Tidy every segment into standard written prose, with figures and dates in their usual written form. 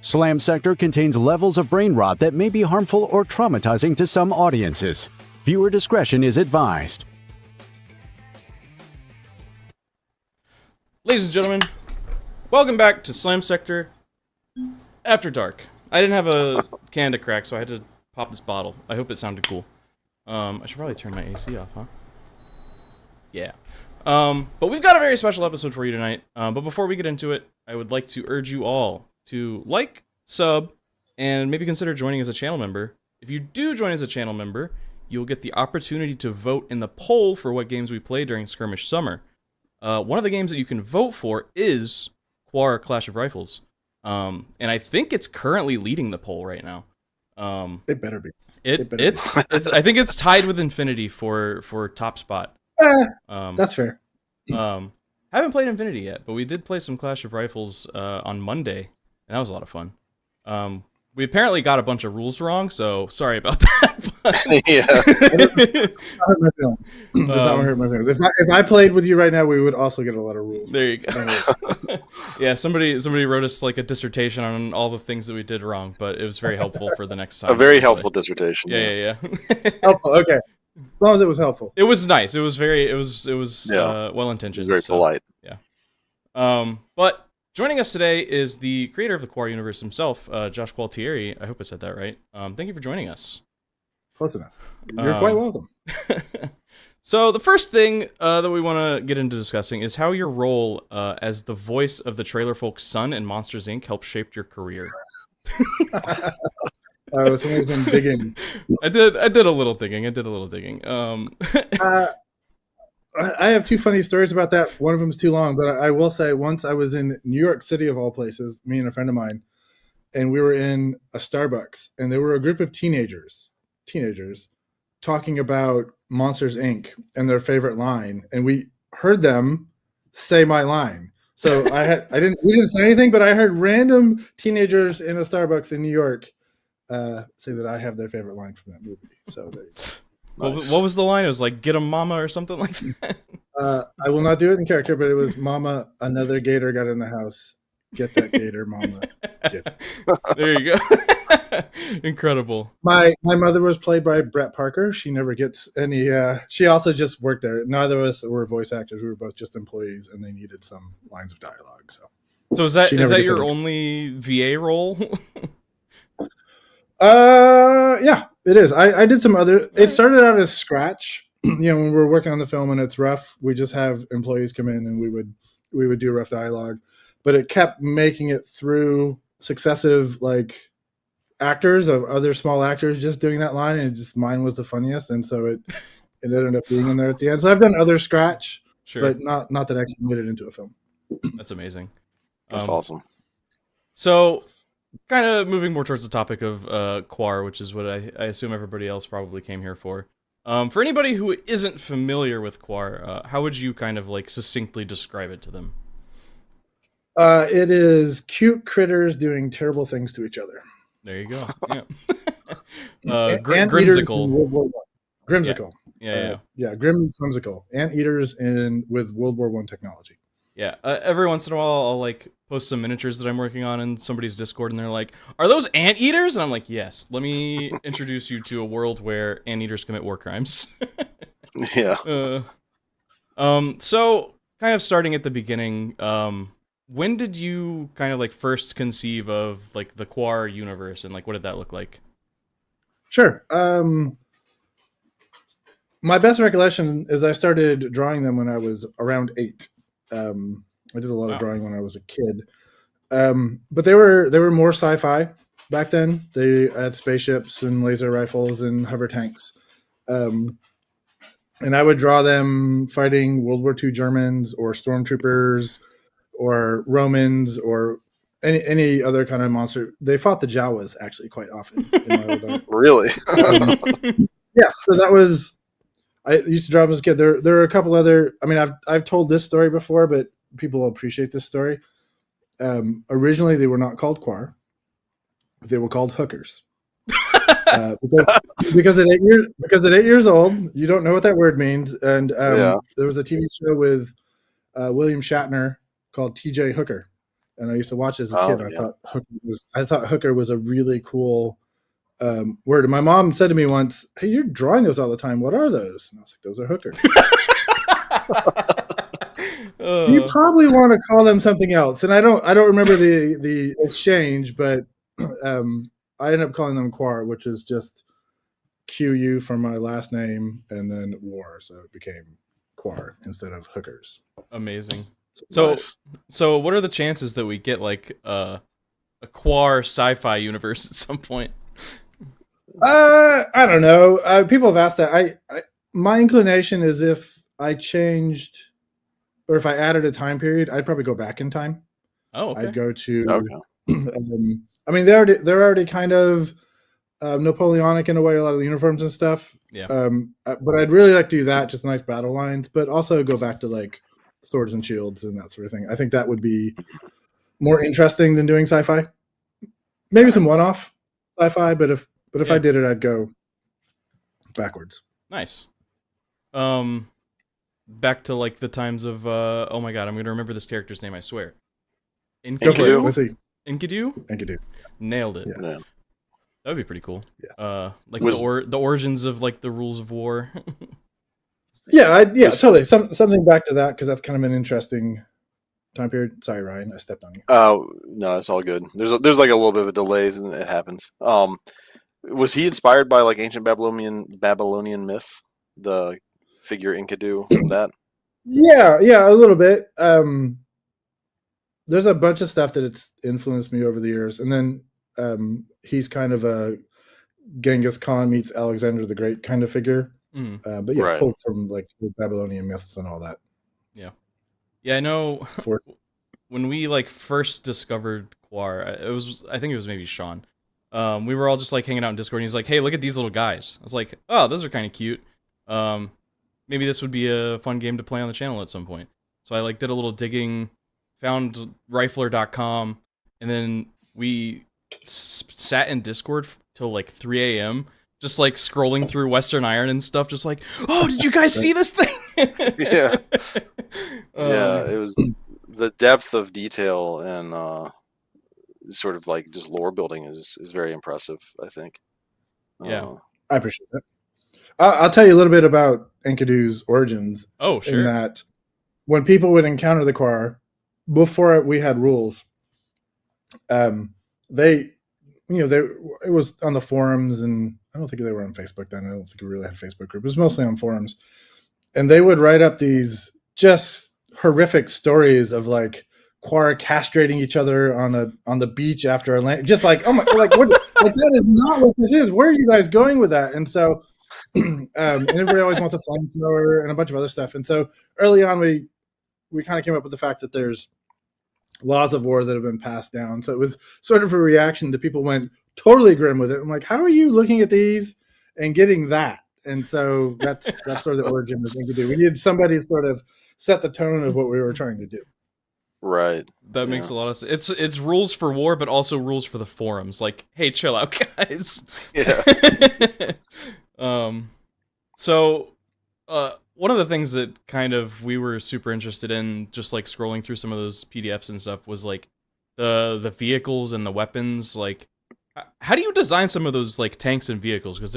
Slam Sector contains levels of brain rot that may be harmful or traumatizing to some audiences. Viewer discretion is advised. Ladies and gentlemen, welcome back to Slam Sector After Dark. I didn't have a can to crack, so I had to pop this bottle. I hope it sounded cool. I should probably turn my AC off, huh? Yeah. But we've got a very special episode for you tonight. But before we get into it, I would like to urge you all to like, sub, and maybe consider joining as a channel member. If you do join as a channel member, you'll get the opportunity to vote in the poll for what games we play during Skirmish Summer. One of the games that you can vote for is Quar Clash of Rifles. And I think it's currently leading the poll right now. It better be. It's I think it's tied with Infinity for top spot. That's fair. Haven't played Infinity yet, but we did play some Clash of Rifles on Monday, and that was a lot of fun. We apparently got a bunch of rules wrong, so sorry about that. Yeah. I hurt my feelings. Does not hurt my feelings. If I played with you right now, we would also get a lot of rules. There you go. Yeah, somebody wrote us like a dissertation on all the things that we did wrong, but it was very helpful for the next time. A very helpful dissertation. Yeah. Helpful. Okay. As long as it was helpful. It was nice. It was well intentioned. Very polite. Yeah. But joining us today is the creator of the Quar universe himself, Josh Qualtieri. I hope I said that right. Thank you for joining us. Close enough. You're quite welcome. So the first thing that we want to get into discussing is how your role as the voice of the Trailer Folk's son in Monsters, Inc. helped shape your career. Someone's been digging. I did a little digging. I have two funny stories about that. One of them is too long, but I will say once I was in New York City of all places, me and a friend of mine, and we were in a Starbucks, and there were a group of teenagers talking about Monsters Inc. and their favorite line, and we heard them say my line. So we didn't say anything, but I heard random teenagers in a Starbucks in New York say that I have their favorite line from that movie. So there you go. Nice. What was the line? It was like, "Get 'em, mama," or something like that. I will not do it in character, but it was, "Mama, another gator got in the house. Get that gator, mama." There you go. Incredible. My mother was played by Brett Parker. She never gets any. She also just worked there. Neither of us were voice actors. We were both just employees, and they needed some lines of dialogue. So is that your only VA role? Yeah, it is. I did some other. It started out as scratch. When we were working on the film and it's rough, we just have employees come in and we would do rough dialogue. But it kept making it through successive actors of other small actors just doing that line, and just mine was the funniest, and so it ended up being in there at the end. So I've done other scratch, sure, but not that actually made it into a film. That's amazing. That's awesome. So, kind of moving more towards the topic of Quar, which is what I assume everybody else probably came here for. For anybody who isn't familiar with Quar, how would you kind of succinctly describe it to them? It is cute critters doing terrible things to each other. There you go. Yeah. Grimsical. Grimsical. Yeah. Grim meets Whimsical. Anteaters with World War I technology. Yeah. Every once in a while, I'll post some miniatures that I'm working on in somebody's Discord, and they're like, "Are those anteaters?" And I'm like, "Yes. Let me introduce you to a world where anteaters commit war crimes." Yeah. So kind of starting at the beginning, when did you kind of first conceive of the Quar universe, and what did that look like? Sure. My best recollection is I started drawing them when I was around 8. I did a lot of drawing when I was a kid. But they were more sci-fi back then. They had spaceships and laser rifles and hover tanks. And I would draw them fighting World War II Germans or stormtroopers or Romans or any other kind of monster. They fought the Jawas actually quite often in my old art. Really? Yeah, so that was. I used to draw them as a kid. There are a couple other. I mean, I've told this story before, but people appreciate this story. Originally, they were not called Quar. They were called hookers. Because at 8 years old, you don't know what that word means. And there was a TV show with William Shatner called T.J. Hooker, and I used to watch it as a Oh, kid. yeah. I thought hooker was a really cool word. And my mom said to me once, "Hey, you're drawing those all the time. What are those?" And I was like, "Those are hookers." You probably want to call them something else, and I don't remember the exchange, but I ended up calling them Quar, which is just QU from my last name, and then War, so it became Quar instead of hookers. Amazing. So, Nice. so what are the chances that we get like a Quar sci-fi universe at some point? I don't know. People have asked that. My inclination is if I changed or if I added a time period, I'd probably go back in time. Oh, okay. I'd go to. Okay. I mean, they're already kind of Napoleonic in a way, a lot of the uniforms and stuff. Yeah. But I'd really like to do that, just nice battle lines, but also go back to like swords and shields and that sort of thing. I think that would be more interesting than doing sci-fi. Maybe some one-off sci-fi, but if Yeah. I did it, I'd go backwards. Nice. Back to like the times of oh my god, I'm gonna remember this character's name, I swear. Go for it. Enkidu? Let's see. Enkidu? Nailed it. Yes. Yeah. That would be pretty cool. Yes. Like Was- the origins of like the rules of war. Yeah, totally. Something back to that because that's kind of an interesting time period. Sorry, Ryan, I stepped on you. Oh, no, it's all good. There's like a little bit of a delay, and it happens. Was he inspired by like ancient Babylonian myth? The figure Enkidu, that? Yeah, a little bit. There's a bunch of stuff that it's influenced me over the years, and then he's kind of a Genghis Khan meets Alexander the Great kind of figure. But yeah, Right. pulled from like the Babylonian myths and all that. Yeah, I know. For- When we like first discovered Quar, I think it was maybe Sean. We were all just like hanging out in Discord, and he's like, "Hey, look at these little guys." I was like, "Oh, those are kind of cute. Maybe this would be a fun game to play on the channel at some point." So I like did a little digging, found rifler.com, and then we sat in Discord till like 3 a.m. just like scrolling through Western Iron and stuff, just like, "Oh, did you guys see this thing?" Yeah. Yeah, it was the depth of detail and sort of like just lore building is very impressive, I think. Yeah. I appreciate that. I'll tell you a little bit about Enkidu's origins. Oh, In sure. that, when people would encounter the Quar, before we had rules, it was on the forums, and I don't think they were on Facebook then. I don't think we really had a Facebook group. It was mostly on forums, and they would write up these just horrific stories of like Quar castrating each other on the beach after a land, just like, oh my, like what, like that is not what this is. Where are you guys going with that? And so, and everybody always wants a flamethrower and a bunch of other stuff. And so early on, we kind of came up with the fact that there's laws of war that have been passed down. So it was sort of a reaction to people went totally grim with it. I'm like, how are you looking at these and getting that? And so that's sort of the origin of Enkidu. We needed somebody to sort of set the tone of what we were trying to do. Right. That makes a lot of sense. It's rules for war, but also rules for the forums. Like, hey, chill out, guys. Yeah. So, one of the things that kind of we were super interested in, just like scrolling through some of those PDFs and stuff, was like the vehicles and the weapons. Like, how do you design some of those like tanks and vehicles? Because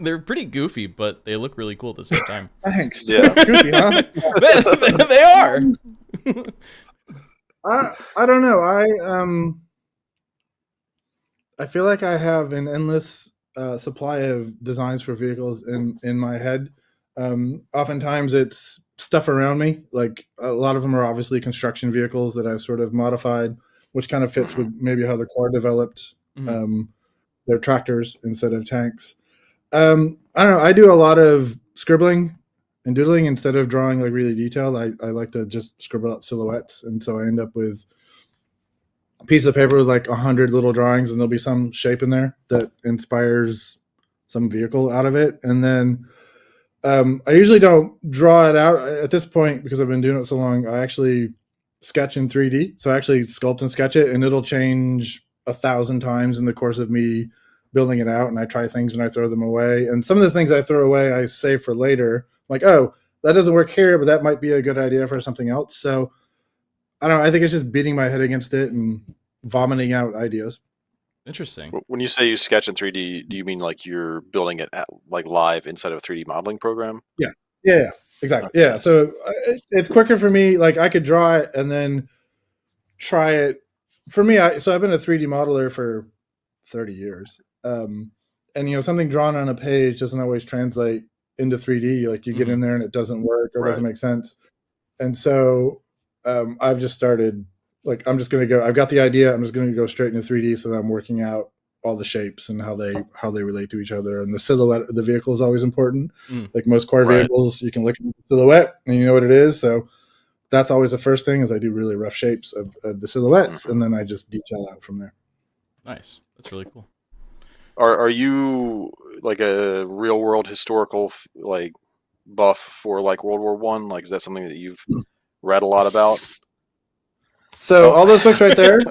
they're pretty goofy, but they look really cool at the same time. Thanks. Yeah. Goofy, huh? They are. I don't know. I feel like I have an endless supply of designs for vehicles in my head. Oftentimes it's stuff around me. Like a lot of them are obviously construction vehicles that I've sort of modified, which kind of fits with maybe how the Quar developed their tractors instead of tanks. I don't know. I do a lot of scribbling and doodling instead of drawing like really detailed. I like to just scribble out silhouettes, and so I end up with a piece of paper with like 100 little drawings, and there'll be some shape in there that inspires some vehicle out of it. And then I usually don't draw it out at this point because I've been doing it so long. I actually sketch in 3D, so I actually sculpt and sketch it, and it'll change 1,000 times in the course of me building it out. And I try things and I throw them away, and some of the things I throw away I save for later. Like, oh, that doesn't work here, but that might be a good idea for something else. So I don't know. I think it's just beating my head against it and vomiting out ideas. Interesting. When you say you sketch in 3D, do you mean like you're building it like live inside of a 3D modeling program? Yeah, exactly. Okay, Yeah, nice. so it's quicker for me. Like I could draw it and then try it. For me, so I've been a 3D modeler for 30 years. And something drawn on a page doesn't always translate into 3D. Like you get in there and it doesn't work or doesn't make sense. And so I've just started, like, I'm just going to go, I've got the idea. I'm just going to go straight into 3D. So that I'm working out all the shapes and how they relate to each other. And the silhouette of the vehicle is always important. Like most Quar vehicles, you can look at the silhouette and you know what it is. So that's always the first thing is I do really rough shapes of the silhouettes. And then I just detail out from there. Nice. That's really cool. Are you like a real world historical like buff for like World War One? Like, is that something that you've read a lot about? So all those books right there,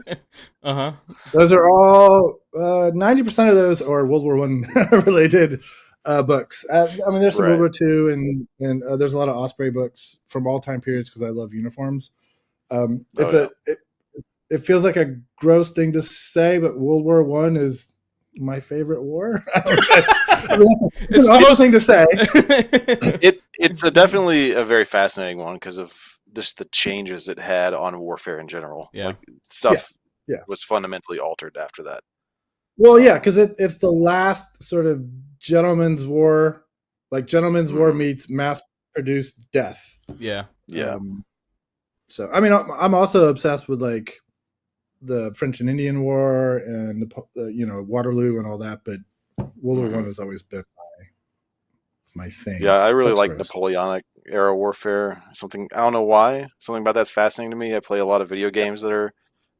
Those are all 90% of those are World War One related books. I mean, there's some World War Two and there's a lot of Osprey books from all time periods because I love uniforms. It feels like a gross thing to say, but World War One is my favorite war. It's the most thing to say. It's definitely a very fascinating one because of just the changes it had on warfare in general. Yeah, like, stuff was fundamentally altered after that. Well, yeah, because it's the last sort of gentleman's war, like gentleman's war meets mass-produced death. Yeah. So I mean, I'm also obsessed with like the French and Indian War and Waterloo and all that, but World War One has always been my thing. Yeah, I really like Napoleonic era warfare. Something, I don't know why. Something about that's fascinating to me. I play a lot of video games that are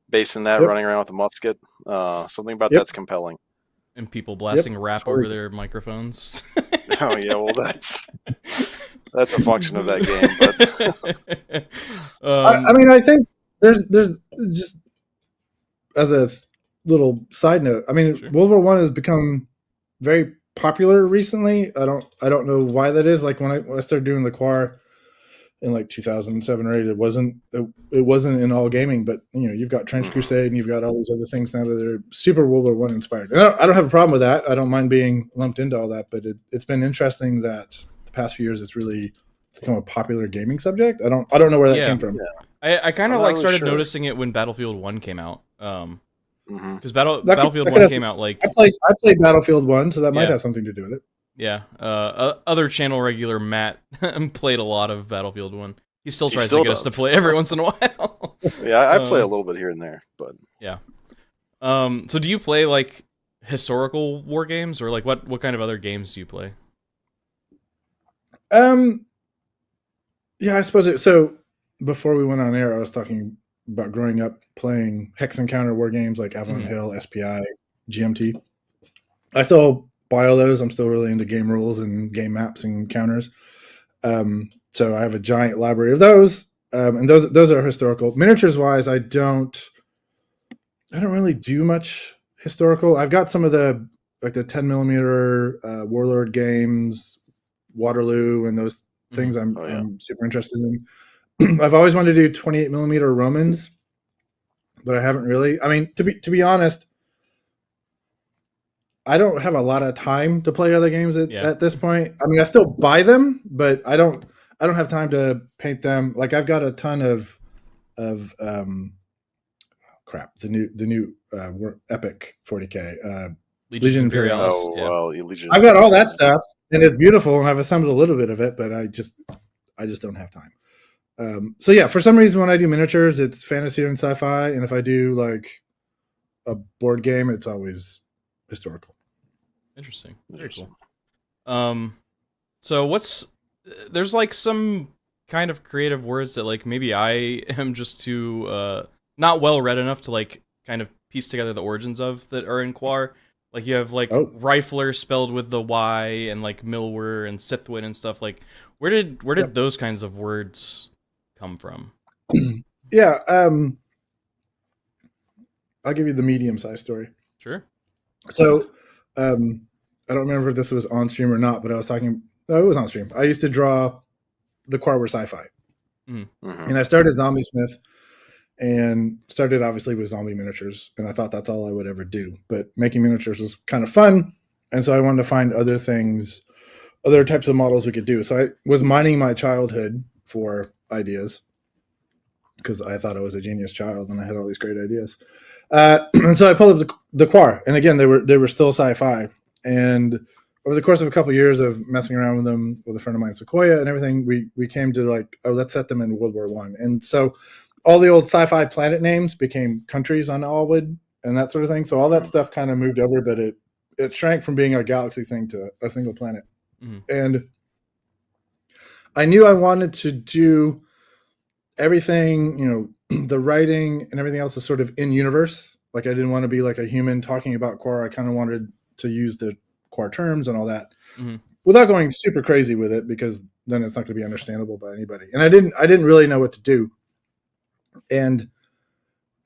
based in that, running around with a musket. Something about that's compelling. And people blasting rap over their microphones. Oh yeah, well that's a function of that game. But I mean, I think there's just as a little side note. I mean, World War One has become very popular recently. I don't know why that is. Like when I started doing the Quar in like 2007 or 8, it wasn't in all gaming, but you've got Trench Crusade and you've got all these other things now that are super World War One inspired. And I don't have a problem with that. I don't mind being lumped into all that, but it's been interesting that the past few years it's really become a popular gaming subject. I don't know where that came from. Yeah. I kind of like started noticing it when Battlefield 1 came out. Because Battlefield 1 came out like... I played Battlefield 1, so that might have something to do with it. Yeah. Other channel regular Matt played a lot of Battlefield 1. He still tries to get us to play every once in a while. Yeah, I play a little bit here and there, but... Yeah. So do you play like historical war games, or like what kind of other games do you play? Yeah, I suppose so before we went on air, I was talking about growing up playing hex and counter war games like Avalon Hill, SPI, GMT. I still buy all those. I'm still really into game rules and game maps and counters. So I have a giant library of those. And those are historical. Miniatures wise, I don't really do much historical. I've got some of the 10 millimeter Warlord games, Waterloo, and those things I'm super interested in. I've always wanted to do 28 millimeter Romans, but I haven't really. I mean, to be honest, I don't have a lot of time to play other games at this point. I mean, I still buy them, but I don't have time to paint them. Like I've got a ton of crap. The new Epic 40K Legion Imperialis. Oh well, Legion. I've got all that stuff, and it's beautiful, and I've assembled a little bit of it, but I just don't have time. So yeah, for some reason when I do miniatures, it's fantasy and sci-fi, and if I do like a board game, it's always historical. Interesting. Very cool. So there's like some kind of creative words that like maybe I am just too not well read enough to like kind of piece together the origins of that are in Quar. Like you have like rifler spelled with the Y, and like Milwer and Sithwin and stuff. Like where did those kinds of words come from? Yeah, I'll give you the medium-sized story. Sure. So, I don't remember if this was on stream or not, but I was talking. No, it was on stream. I used to draw the Quar were sci-fi, and I started Zombie Smith and started obviously with zombie miniatures. And I thought that's all I would ever do. But making miniatures was kind of fun. And so I wanted to find other things, other types of models we could do. So I was mining my childhood for ideas because I thought I was a genius child and I had all these great ideas. And so I pulled up the Quar, and again, they were still sci-fi. And over the course of a couple of years of messing around with them with a friend of mine, Sequoia, and everything, we came to like, oh, let's set them in World War One. And so all the old sci-fi planet names became countries on Allwood and that sort of thing. So all that stuff kind of moved over, but it shrank from being a galaxy thing to a single planet. Mm-hmm. And I knew I wanted to do everything, the writing and everything else is sort of in universe. Like I didn't want to be like a human talking about Quar. I kind of wanted to use the Quar terms and all that without going super crazy with it, because then it's not going to be understandable by anybody. And I didn't really know what to do. And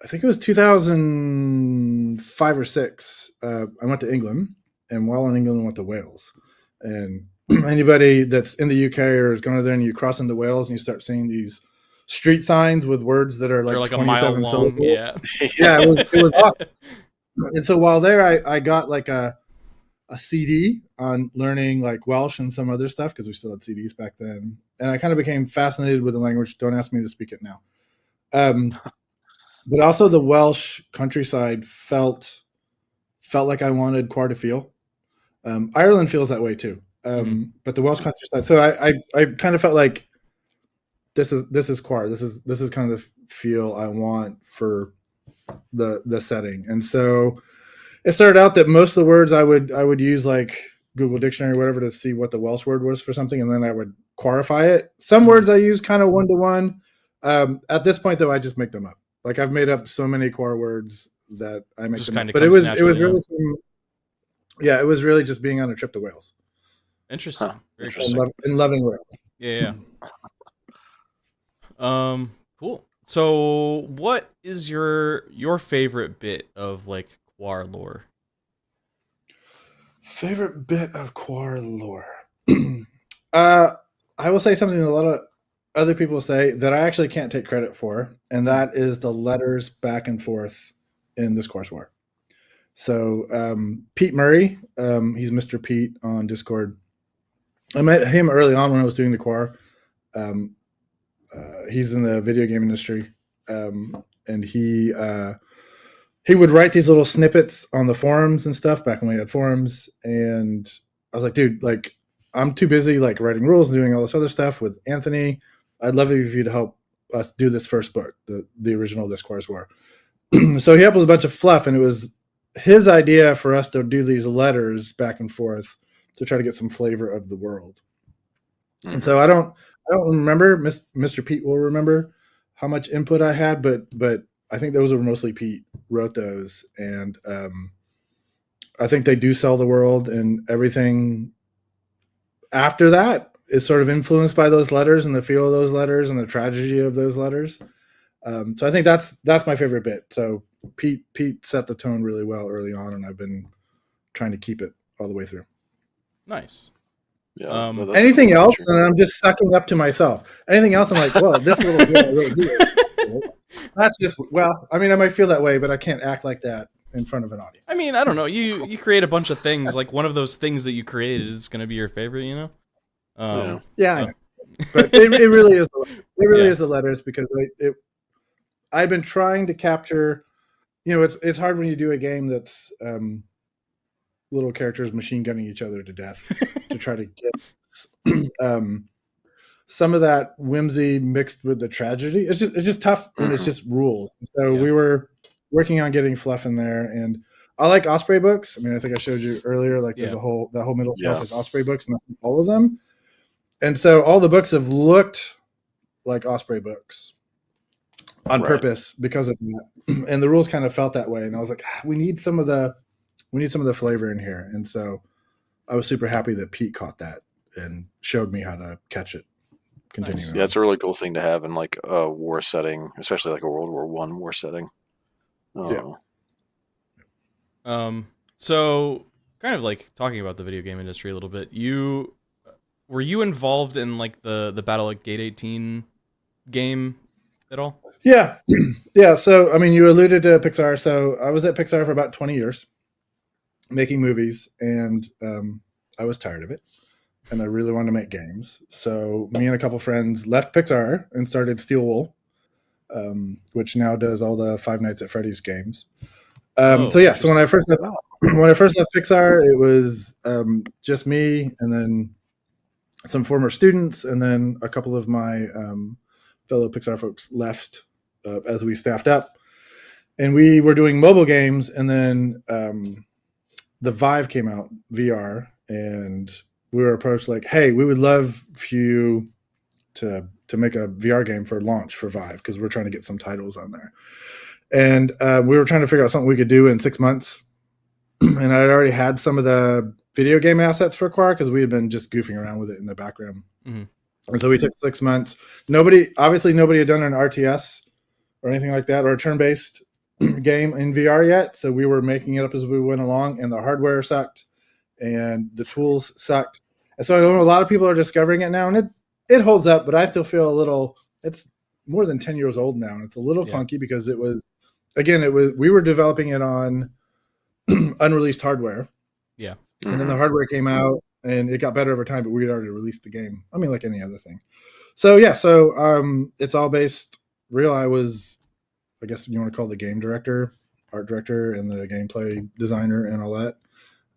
I think it was 2005 or 6. I went to England, and while in England, I went to Wales. And anybody that's in the UK or is going there and you cross into Wales and you start seeing these street signs with words that are like 27 a mile long, syllables. Yeah. Yeah, it was awesome. And so while there, I got like a CD on learning like Welsh and some other stuff, because we still had CDs back then. And I kind of became fascinated with the language. Don't ask me to speak it now. But also the Welsh countryside felt like I wanted Quar to feel. Ireland feels that way too. But the Welsh countryside. So I kind of felt like this is Quar. This is kind of the feel I want for the setting. And so it started out that most of the words I would use like Google Dictionary or whatever to see what the Welsh word was for something, and then I would Quarify it. Some words I use kind of one-to-one. At this point though, I just make them up. Like I've made up so many Quar words that I make them up. But it was really it was really just being on a trip to Wales. Interesting. Very interesting. And loving Wales. Yeah. Cool. So what is your favorite bit of like Quar lore? Favorite bit of Quar lore? I will say something that a lot of other people say that I actually can't take credit for, and that is the letters back and forth in this Quar War. So Pete Murray, he's Mr. Pete on Discord. I met him early on when I was doing the Quar. He's in the video game industry, and he would write these little snippets on the forums and stuff back when we had forums. And I was like, dude, like I'm too busy like writing rules and doing all this other stuff with Anthony. I'd love it if you'd help us do this first book, the original This Quar War. So he helped with a bunch of fluff, and it was his idea for us to do these letters back and forth to try to get some flavor of the world. Mm-hmm. And so I don't remember. Mr. Pete will remember how much input I had, but I think those were mostly Pete wrote those, and I think they do sell the world, and everything after that is sort of influenced by those letters and the feel of those letters and the tragedy of those letters. So I think that's my favorite bit. So Pete set the tone really well early on, and I've been trying to keep it all the way through. Nice. Yeah. Anything else, and I'm just sucking up to myself. Anything else, I'm like, well, this little bit I really do. That's just, well, I mean, I might feel that way, but I can't act like that in front of an audience. I mean, I don't know. You create a bunch of things. Like one of those things that you created is going to be your favorite, you know? Yeah, I know. But it really is. It really is the letters, because I've been trying to capture. You know, it's hard when you do a game that's little characters machine gunning each other to death to try to get some of that whimsy mixed with the tragedy. It's just tough when it's just rules. So we were working on getting fluff in there, and I like Osprey books. I mean, I think I showed you earlier. Like there's that whole middle shelf is Osprey books, and that's all of them. And so all the books have looked like Osprey books on purpose because of that. And the rules kind of felt that way. And I was like, we need some of the flavor in here. And so I was super happy that Pete caught that and showed me how to catch it. Nice. Yeah, it's a really cool thing to have in like a war setting, especially like a World War I war setting. So kind of like talking about the video game industry a little bit, were you involved in like the Battle at Gate 18 game at all? Yeah. Yeah. So, I mean, you alluded to Pixar. So I was at Pixar for about 20 years making movies, and I was tired of it. And I really wanted to make games. So me and a couple friends left Pixar and started Steel Wool, which now does all the Five Nights at Freddy's games. So yeah, so when I first left Pixar, it was just me, and then some former students, and then a couple of my fellow Pixar folks left as we staffed up, and we were doing mobile games, and then the Vive came out, VR, and we were approached like, hey, we would love for you to make a VR game for launch for Vive, because we're trying to get some titles on there. And we were trying to figure out something we could do in 6 months. And I already had some of the video game assets for Quar, because we had been just goofing around with it in the background. Mm-hmm. And so we took 6 months. Nobody had done an RTS or anything like that, or a turn-based game in VR yet. So we were making it up as we went along, and the hardware sucked and the tools sucked. And so I know a lot of people are discovering it now, and it holds up, but I still feel a little, it's more than 10 years old now. And it's a little clunky, because we were developing it on unreleased hardware. Yeah. And then the hardware came out, and it got better over time, but we had already released the game. I mean, like any other thing. So yeah, it's all based real. I was, I guess you want to call it the game director, art director, and the gameplay designer and all that.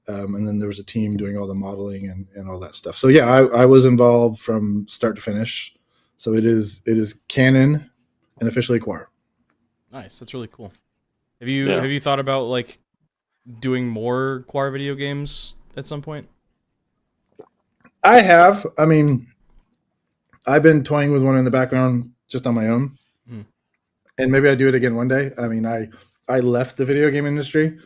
And then there was a team doing all the modeling and all that stuff. So yeah, I was involved from start to finish. So it is canon and officially Quar. Nice. That's really cool. Have you thought about like doing more Quar video games at some point? I have. I mean, I've been toying with one in the background just on my own. And maybe I do it again one day. I mean, I left the video game industry.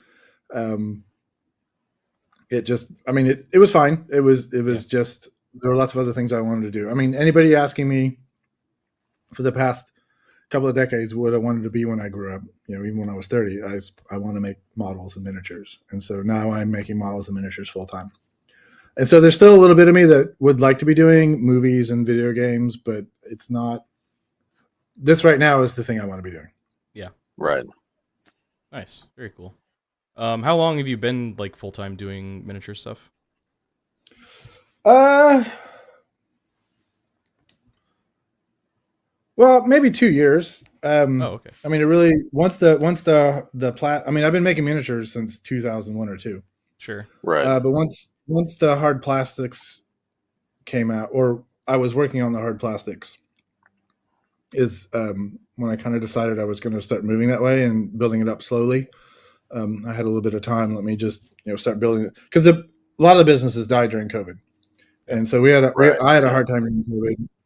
It was fine. It was just, there were lots of other things I wanted to do. I mean, anybody asking me for the past couple of decades what I wanted to be when I grew up, even when I was 30, I want to make models and miniatures. And so now I'm making models and miniatures full time. And so there's still a little bit of me that would like to be doing movies and video games, but it's not, this right now is the thing I want to be doing. Yeah. Right. Nice. Very cool. How long have you been like full time doing miniature stuff? Well, maybe 2 years. Okay. I mean, it really once the I mean, I've been making miniatures since 2001 or 2. Sure. Right. But once the hard plastics came out, or I was working on the hard plastics, is when I kind of decided I was going to start moving that way and building it up slowly. I had a little bit of time. Let me just start building it, because a lot of the businesses died during COVID, and so I had a hard time during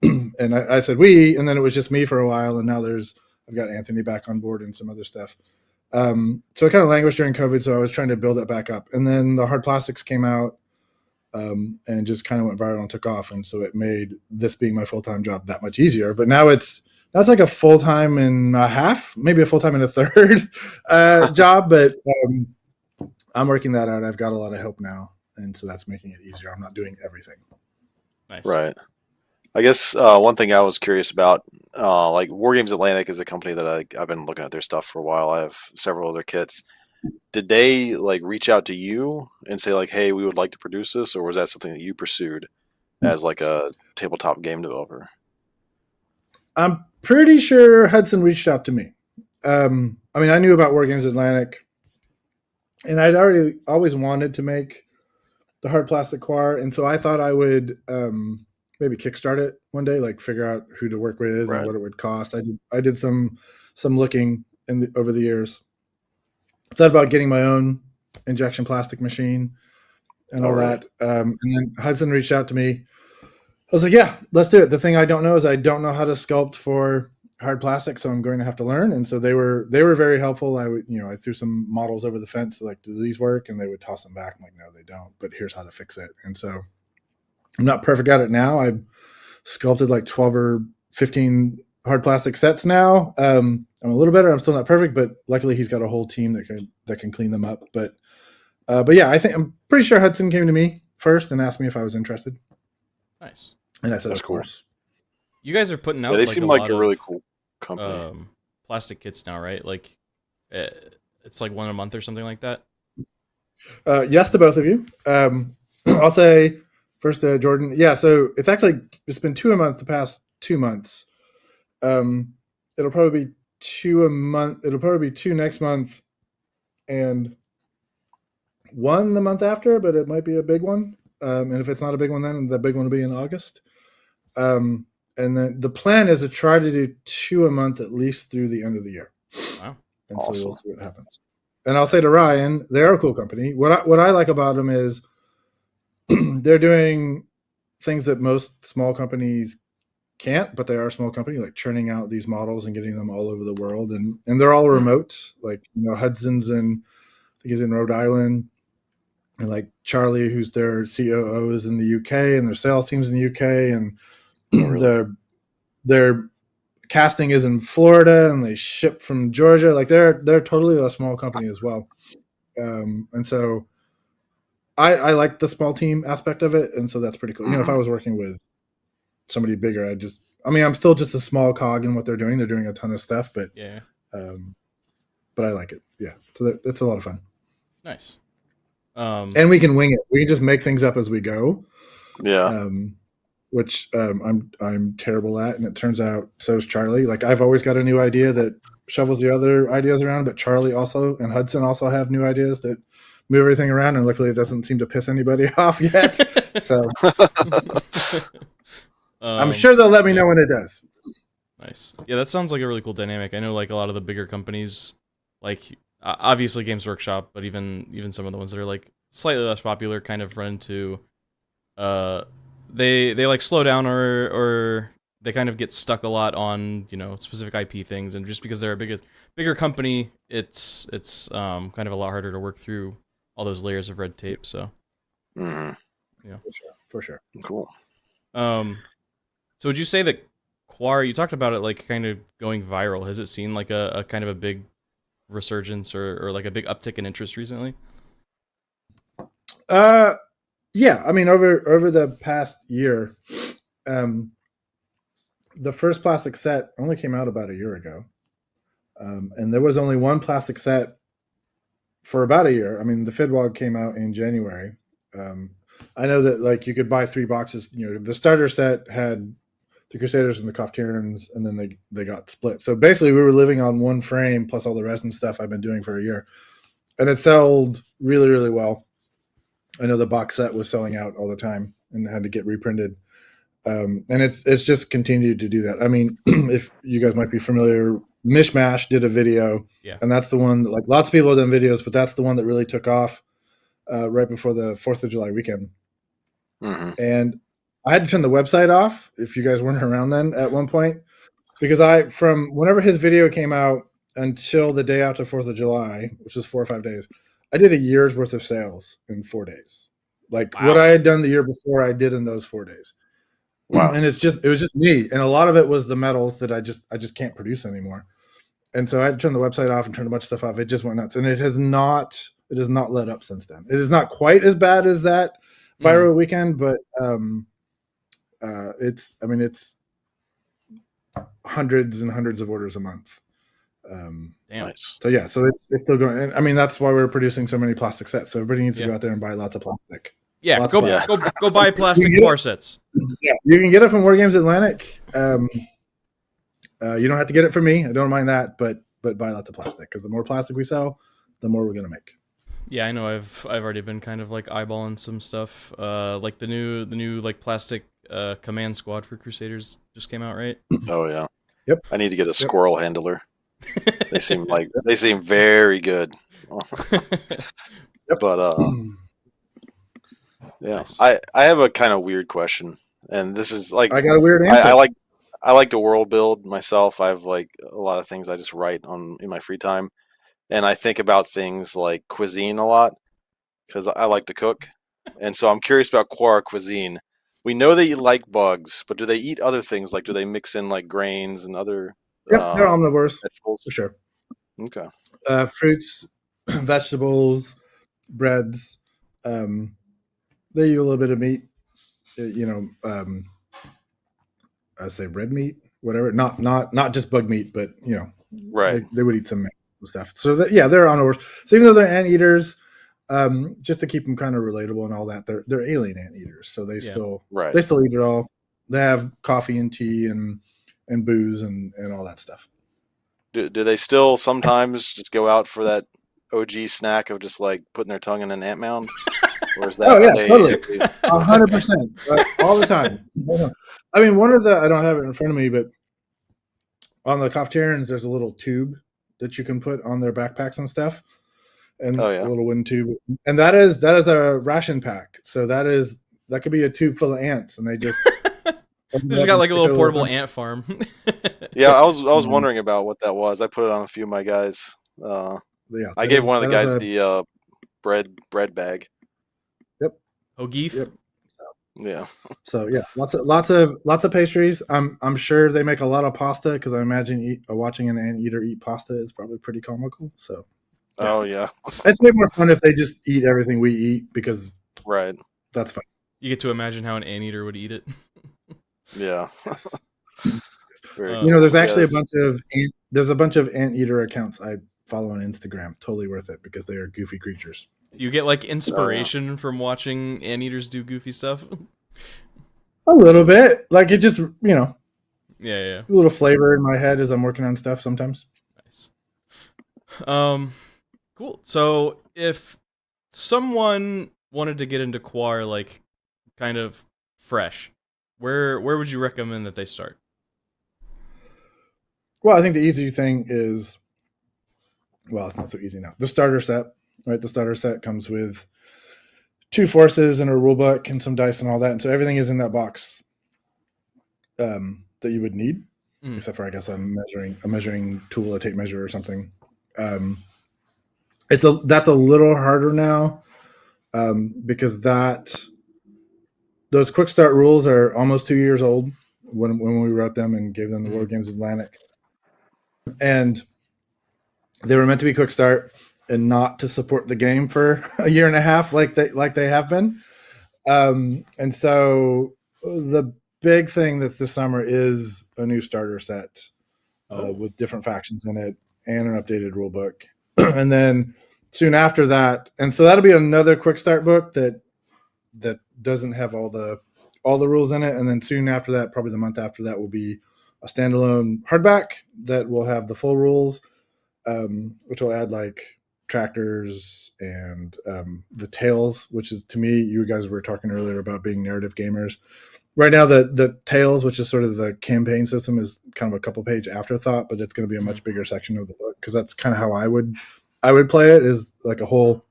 COVID, and I said and then it was just me for a while, and now I've got Anthony back on board and some other stuff. So it kind of languished during COVID, so I was trying to build it back up, and then the hard plastics came out, and just kind of went viral and took off, and so it made this being my full-time job that much easier. But now it's like a full-time and a half, maybe a full-time and a third job, but I'm working that out. I've got a lot of help now, and so that's making it easier. I'm not doing everything. Nice. Right. I guess one thing I was curious about, like Wargames Atlantic is a company that I've been looking at their stuff for a while. I have several other kits. Did they like reach out to you and say like, hey, we would like to produce this, or was that something that you pursued as like a tabletop game developer? I'm pretty sure Hudson reached out to me. I mean, I knew about Wargames Atlantic, and I'd always wanted to make the hard plastic Quar, and so I thought I would maybe kickstart it one day, like figure out who to work with and what it would cost. I did some looking over the years. Thought about getting my own injection plastic machine and all that, and then Hudson reached out to me. I was like, yeah, let's do it. The thing I don't know is I don't know how to sculpt for hard plastic, so I'm going to have to learn. And so they were very helpful. I threw some models over the fence, like, do these work? And they would toss them back. I'm like, no, they don't, but here's how to fix it. And so I'm not perfect at it now. I've sculpted like 12 or 15 hard plastic sets now. I'm a little better. I'm still not perfect, but luckily he's got a whole team that can clean them up. But yeah, I'm pretty sure Hudson came to me first and asked me if I was interested. Nice. And I said, That's of course. You guys are putting out. Yeah, they seem like a really company? plastic kits now, right? Like, uh, it's like one a month or something like that. Yes to both of you. I'll say first to Jordan. Yeah, so it's been 2 a month the past 2 months. It'll probably be 2 a month. It'll probably be 2 next month, and 1 the month after. But it might be a big one. And if it's not a big one, then the big one will be in August. And then the plan is to try to do 2 a month at least through the end of the year. Wow. And Awesome. so we'll see what happens. And I'll say to Ryan, they're a cool company. What I like about them is they're doing things that most small companies can't, but they are a small company, like churning out these models and getting them all over the world. And they're all remote. Like, Hudson's I think he's in Rhode Island. And like Charlie, who's their COO, is in the UK, and their sales team's in the UK, and Really? their casting is in Florida, and they ship from Georgia. Like they're totally a small company as well. And so I like the small team aspect of it, and so that's pretty cool. If I was working with somebody bigger, I'm still just a small cog in what they're doing. They're doing a ton of stuff, but Yeah. but I like it. Yeah, so it's a lot of fun. Nice. And we can wing it. We can just make things up as we go. Yeah. Which I'm terrible at, and it turns out so is Charlie. Like I've always got a new idea that shovels the other ideas around, but Charlie also and Hudson also have new ideas that move everything around, and luckily it doesn't seem to piss anybody off yet. So I'm sure they'll let me know when it does. Nice. Yeah, that sounds like a really cool dynamic. I know like a lot of the bigger companies, like obviously Games Workshop, but even some of the ones that are like slightly less popular kind of run into they like slow down or they kind of get stuck a lot on specific IP things, and just because they're a bigger company, it's kind of a lot harder to work through all those layers of red tape. So For sure. Cool. So would you say that Quar, you talked about it like kind of going viral? Has it seen like a kind of a big resurgence or like a big uptick in interest recently? Yeah, I mean over the past year, the first plastic set only came out about a year ago, and there was only one plastic set for about a year. I mean, the Fidwog came out in January. I know that like you could buy 3 boxes. The starter set had the Crusaders and the Qualtieri, and then they got split. So basically, we were living on one frame plus all the resin stuff I've been doing for a year, and it sold really, really well. I know the box set was selling out all the time and had to get reprinted. And it's just continued to do that. I mean, if you guys might be familiar, Mishmash did a video, Yeah. and that's the one that like lots of people have done videos, but that's the one that really took off right before the 4th of July weekend. And I had to turn the website off if you guys weren't around then at one point, because from whenever his video came out until the day after 4th of July, which was 4 or 5 days, I did a year's worth of sales in 4 days. Like what I had done the year before, I did in those 4 days. Wow. And it was just me, and a lot of it was the metals that I just can't produce anymore. And so I had to turn the website off and turn a bunch of stuff off. It just went nuts, and it has not let up since then. It is not quite as bad as that viral weekend, but it's hundreds and hundreds of orders a month. Damn. Nice. So yeah, so it's still going. And I mean, that's why we're producing so many plastic sets. So everybody needs to go out there and buy lots of plastic. Yeah, go buy plastic Quar sets. Yeah, you can get it from Wargames Atlantic. You don't have to get it from me. I don't mind that, but buy lots of plastic, because the more plastic we sell, the more we're gonna make. Yeah, I know. I've already been kind of like eyeballing some stuff. Like the new like plastic command squad for Crusaders just came out, right? Oh yeah. Yep. I need to get a squirrel handler. They seem very good. But yeah, Nice. I have a kind of weird question, and this is like I got a weird answer. I like to world build myself. I have like a lot of things I just write on in my free time, and I think about things like cuisine a lot because I like to cook, and so I'm curious about Quar cuisine. We know they like bugs, but do they eat other things? Like, do they mix in like grains and other? Yep, they're omnivores vegetables? for sure. Okay. Fruits, vegetables, breads. They eat a little bit of meat. I say red meat. whatever. Not just bug meat, but Right. they would eat some stuff. So they're omnivores. So even though they're anteaters, just to keep them kind of relatable and all that, they're alien anteaters. So they still eat it all. They have coffee and tea and booze and all that stuff. Do they still sometimes just go out for that OG snack of just like putting their tongue in an ant mound? Or is that totally, 100%, all the time. I mean, one of the I don't have it in front of me, but on the Qualtierians, there's a little tube that you can put on their backpacks and stuff, and a little wind tube, and that is a ration pack. So that could be a tube full of ants, and they just they just got like a little portable ant farm. Yeah, I was wondering about what that was. I put it on a few of my guys. I gave one of the guys the bread bag. Yep. Hoagief. Yep. Yeah. So yeah, lots of pastries. I'm sure they make a lot of pasta because I imagine watching an anteater eat pasta is probably pretty comical. So. Yeah. Oh yeah. It's way more fun if they just eat everything we eat because that's fun. You get to imagine how an anteater would eat it. Yeah. There's actually there's a bunch of anteater accounts I follow on Instagram. Totally worth it because they are goofy creatures. Do you get like inspiration from watching anteaters do goofy stuff? A little bit. Like it just, Yeah. A little flavor in my head as I'm working on stuff sometimes. Nice. Cool. So if someone wanted to get into Quar like kind of fresh, where would you recommend that they start? Well, I think the easy thing is, well, it's not so easy now. The starter set, right? The starter set comes with 2 forces and a rule book and some dice and all that. And so everything is in that box that you would need, except for, I guess, a measuring tool, a tape measure or something. That's a little harder now because those quick start rules are almost 2 years old when we wrote them and gave them the Wargames Atlantic. And they were meant to be quick start and not to support the game for a year and a half like they have been. And so the big thing that's this summer is a new starter set with different factions in it and an updated rule book. And then soon after that, and so that'll be another quick start book that doesn't have all the rules in it. And then soon after that, probably the month after that, will be a standalone hardback that will have the full rules, which will add like tractors and the tales, which is, to me, you guys were talking earlier about being narrative gamers. Right now, the tales, which is sort of the campaign system, is kind of a couple page afterthought, but it's going to be a much bigger section of the book because that's kind of how I would play it, is like a whole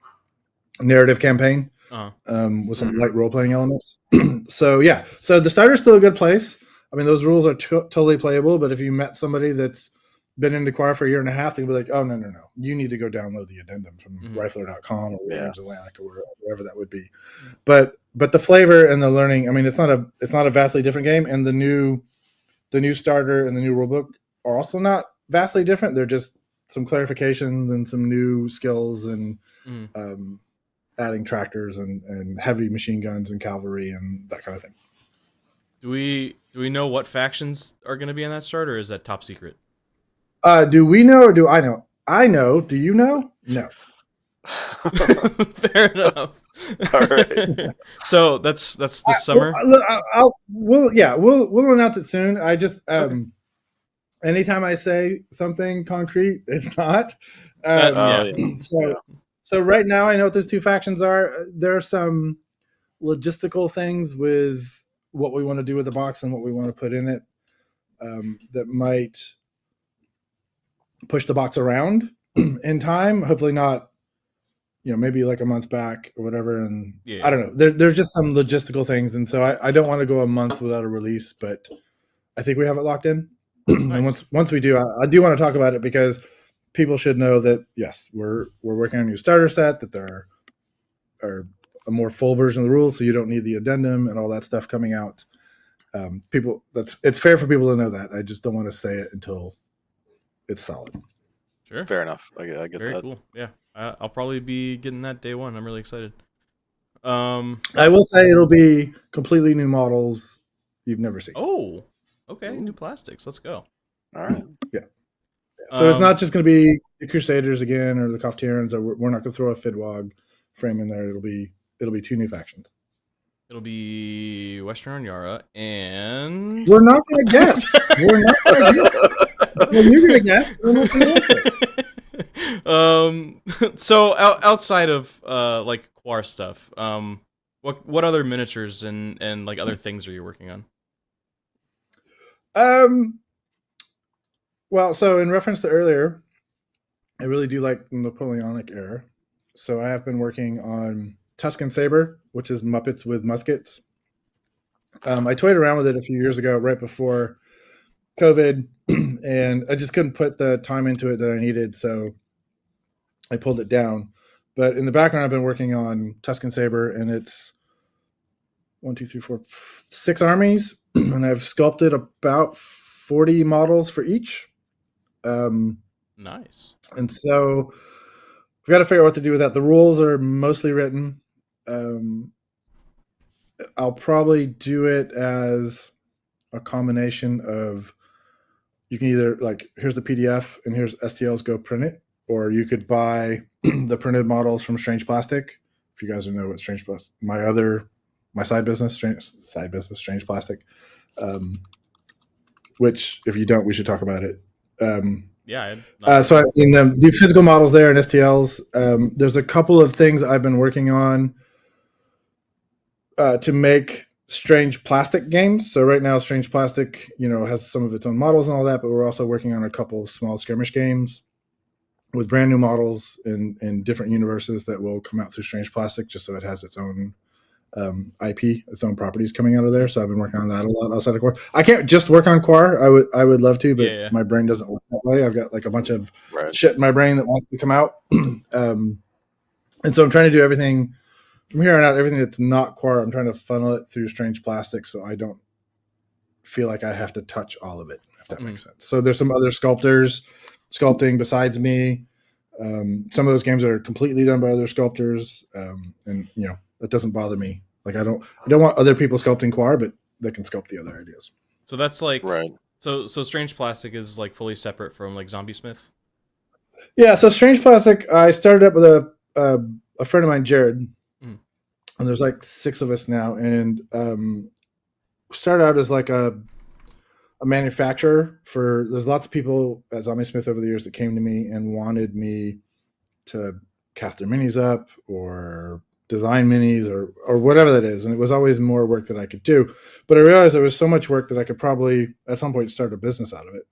narrative campaign with some light role playing elements. So the starter's still a good place. I mean, those rules are totally playable, but if you met somebody that's been into Quar for a year and a half, they'd be like, oh, no. You need to go download the addendum from rifler.com or Wargames Atlantic or wherever that would be. But the flavor and the learning, I mean, it's not a vastly different game. And the new starter and the new rulebook are also not vastly different. They're just some clarifications and some new skills and adding tractors and heavy machine guns and cavalry and that kind of thing. Do we know what factions are going to be in that starter, or is that top secret? Do we know or do I know? I know. Do you know? No. Fair enough. All right. So that's this summer. We'll announce it soon. I just anytime I say something concrete, it's not. So right now I know what those 2 factions are. There are some logistical things with what we want to do with the box and what we want to put in it that might push the box around in time. Hopefully not, maybe like a month back or whatever. And I don't know. There's just some logistical things, and so I don't want to go a month without a release, but I think we have it locked in. Nice. And once we do, I do want to talk about it because people should know that yes, we're working on a new starter set, that there are a more full version of the rules, so you don't need the addendum and all that stuff coming out. It's fair for people to know that. I just don't want to say it until it's solid. Sure. Fair enough. I get Very that. Cool. Yeah. I'll probably be getting that day one. I'm really excited. I will say it'll be completely new models you've never seen. Oh, Okay, new plastics. Let's go. All right. So it's not just going to be the Crusaders again or the Qualtierans. Or we're not going to throw a Fidwog frame in there. It'll be 2 new factions. It'll be Western on Yara and We're not going to guess. We're not going to guess. Well, you're going to guess. We're not going to answer. So outside of like Quar stuff, what other miniatures and like other things are you working on? Well, so in reference to earlier, I really do like the Napoleonic era. So I have been working on Tuscan Saber, which is Muppets with muskets. I toyed around with it a few years ago, right before COVID, and I just couldn't put the time into it that I needed, so I pulled it down. But in the background, I've been working on Tuscan Saber, and it's 6 armies, and I've sculpted about 40 models for each. Nice. And so we've got to figure out what to do with that. The rules are mostly written. I'll probably do it as a combination of, you can either like, here's the PDF and here's STLs, go print it, or you could buy the printed models from Strange Plastic. If you guys don't know what Strange Plastic, my side business, Strange Plastic. Which, if you don't, we should talk about it. Yeah. So I do physical models there and STLs. There's a couple of things I've been working on to make Strange Plastic games. So right now, Strange Plastic, has some of its own models and all that, but we're also working on a couple small skirmish games with brand new models in different universes that will come out through Strange Plastic, just so it has its own IP, its own properties coming out of there. So I've been working on that a lot outside of Quar. I can't just work on Quar. I would love to, but my brain doesn't work that way. I've got like a bunch of shit in my brain that wants to come out. And so I'm trying to do everything from here on out, everything that's not Quar, I'm trying to funnel it through Strange Plastic so I don't feel like I have to touch all of it, if that makes sense. So there's some other sculptors sculpting besides me. Some of those games are completely done by other sculptors. And that doesn't bother me. Like I don't want other people sculpting Quar, but they can sculpt the other ideas. So that's like right. So Strange Plastic is like fully separate from like Zombie Smith. Yeah. So Strange Plastic, I started up with a friend of mine, Jared, and there's like 6 of us now, and started out as like a manufacturer for. There's lots of people at Zombie Smith over the years that came to me and wanted me to cast their minis up or design minis or whatever that is, and it was always more work that I could do, but I realized there was so much work that I could probably at some point start a business out of it,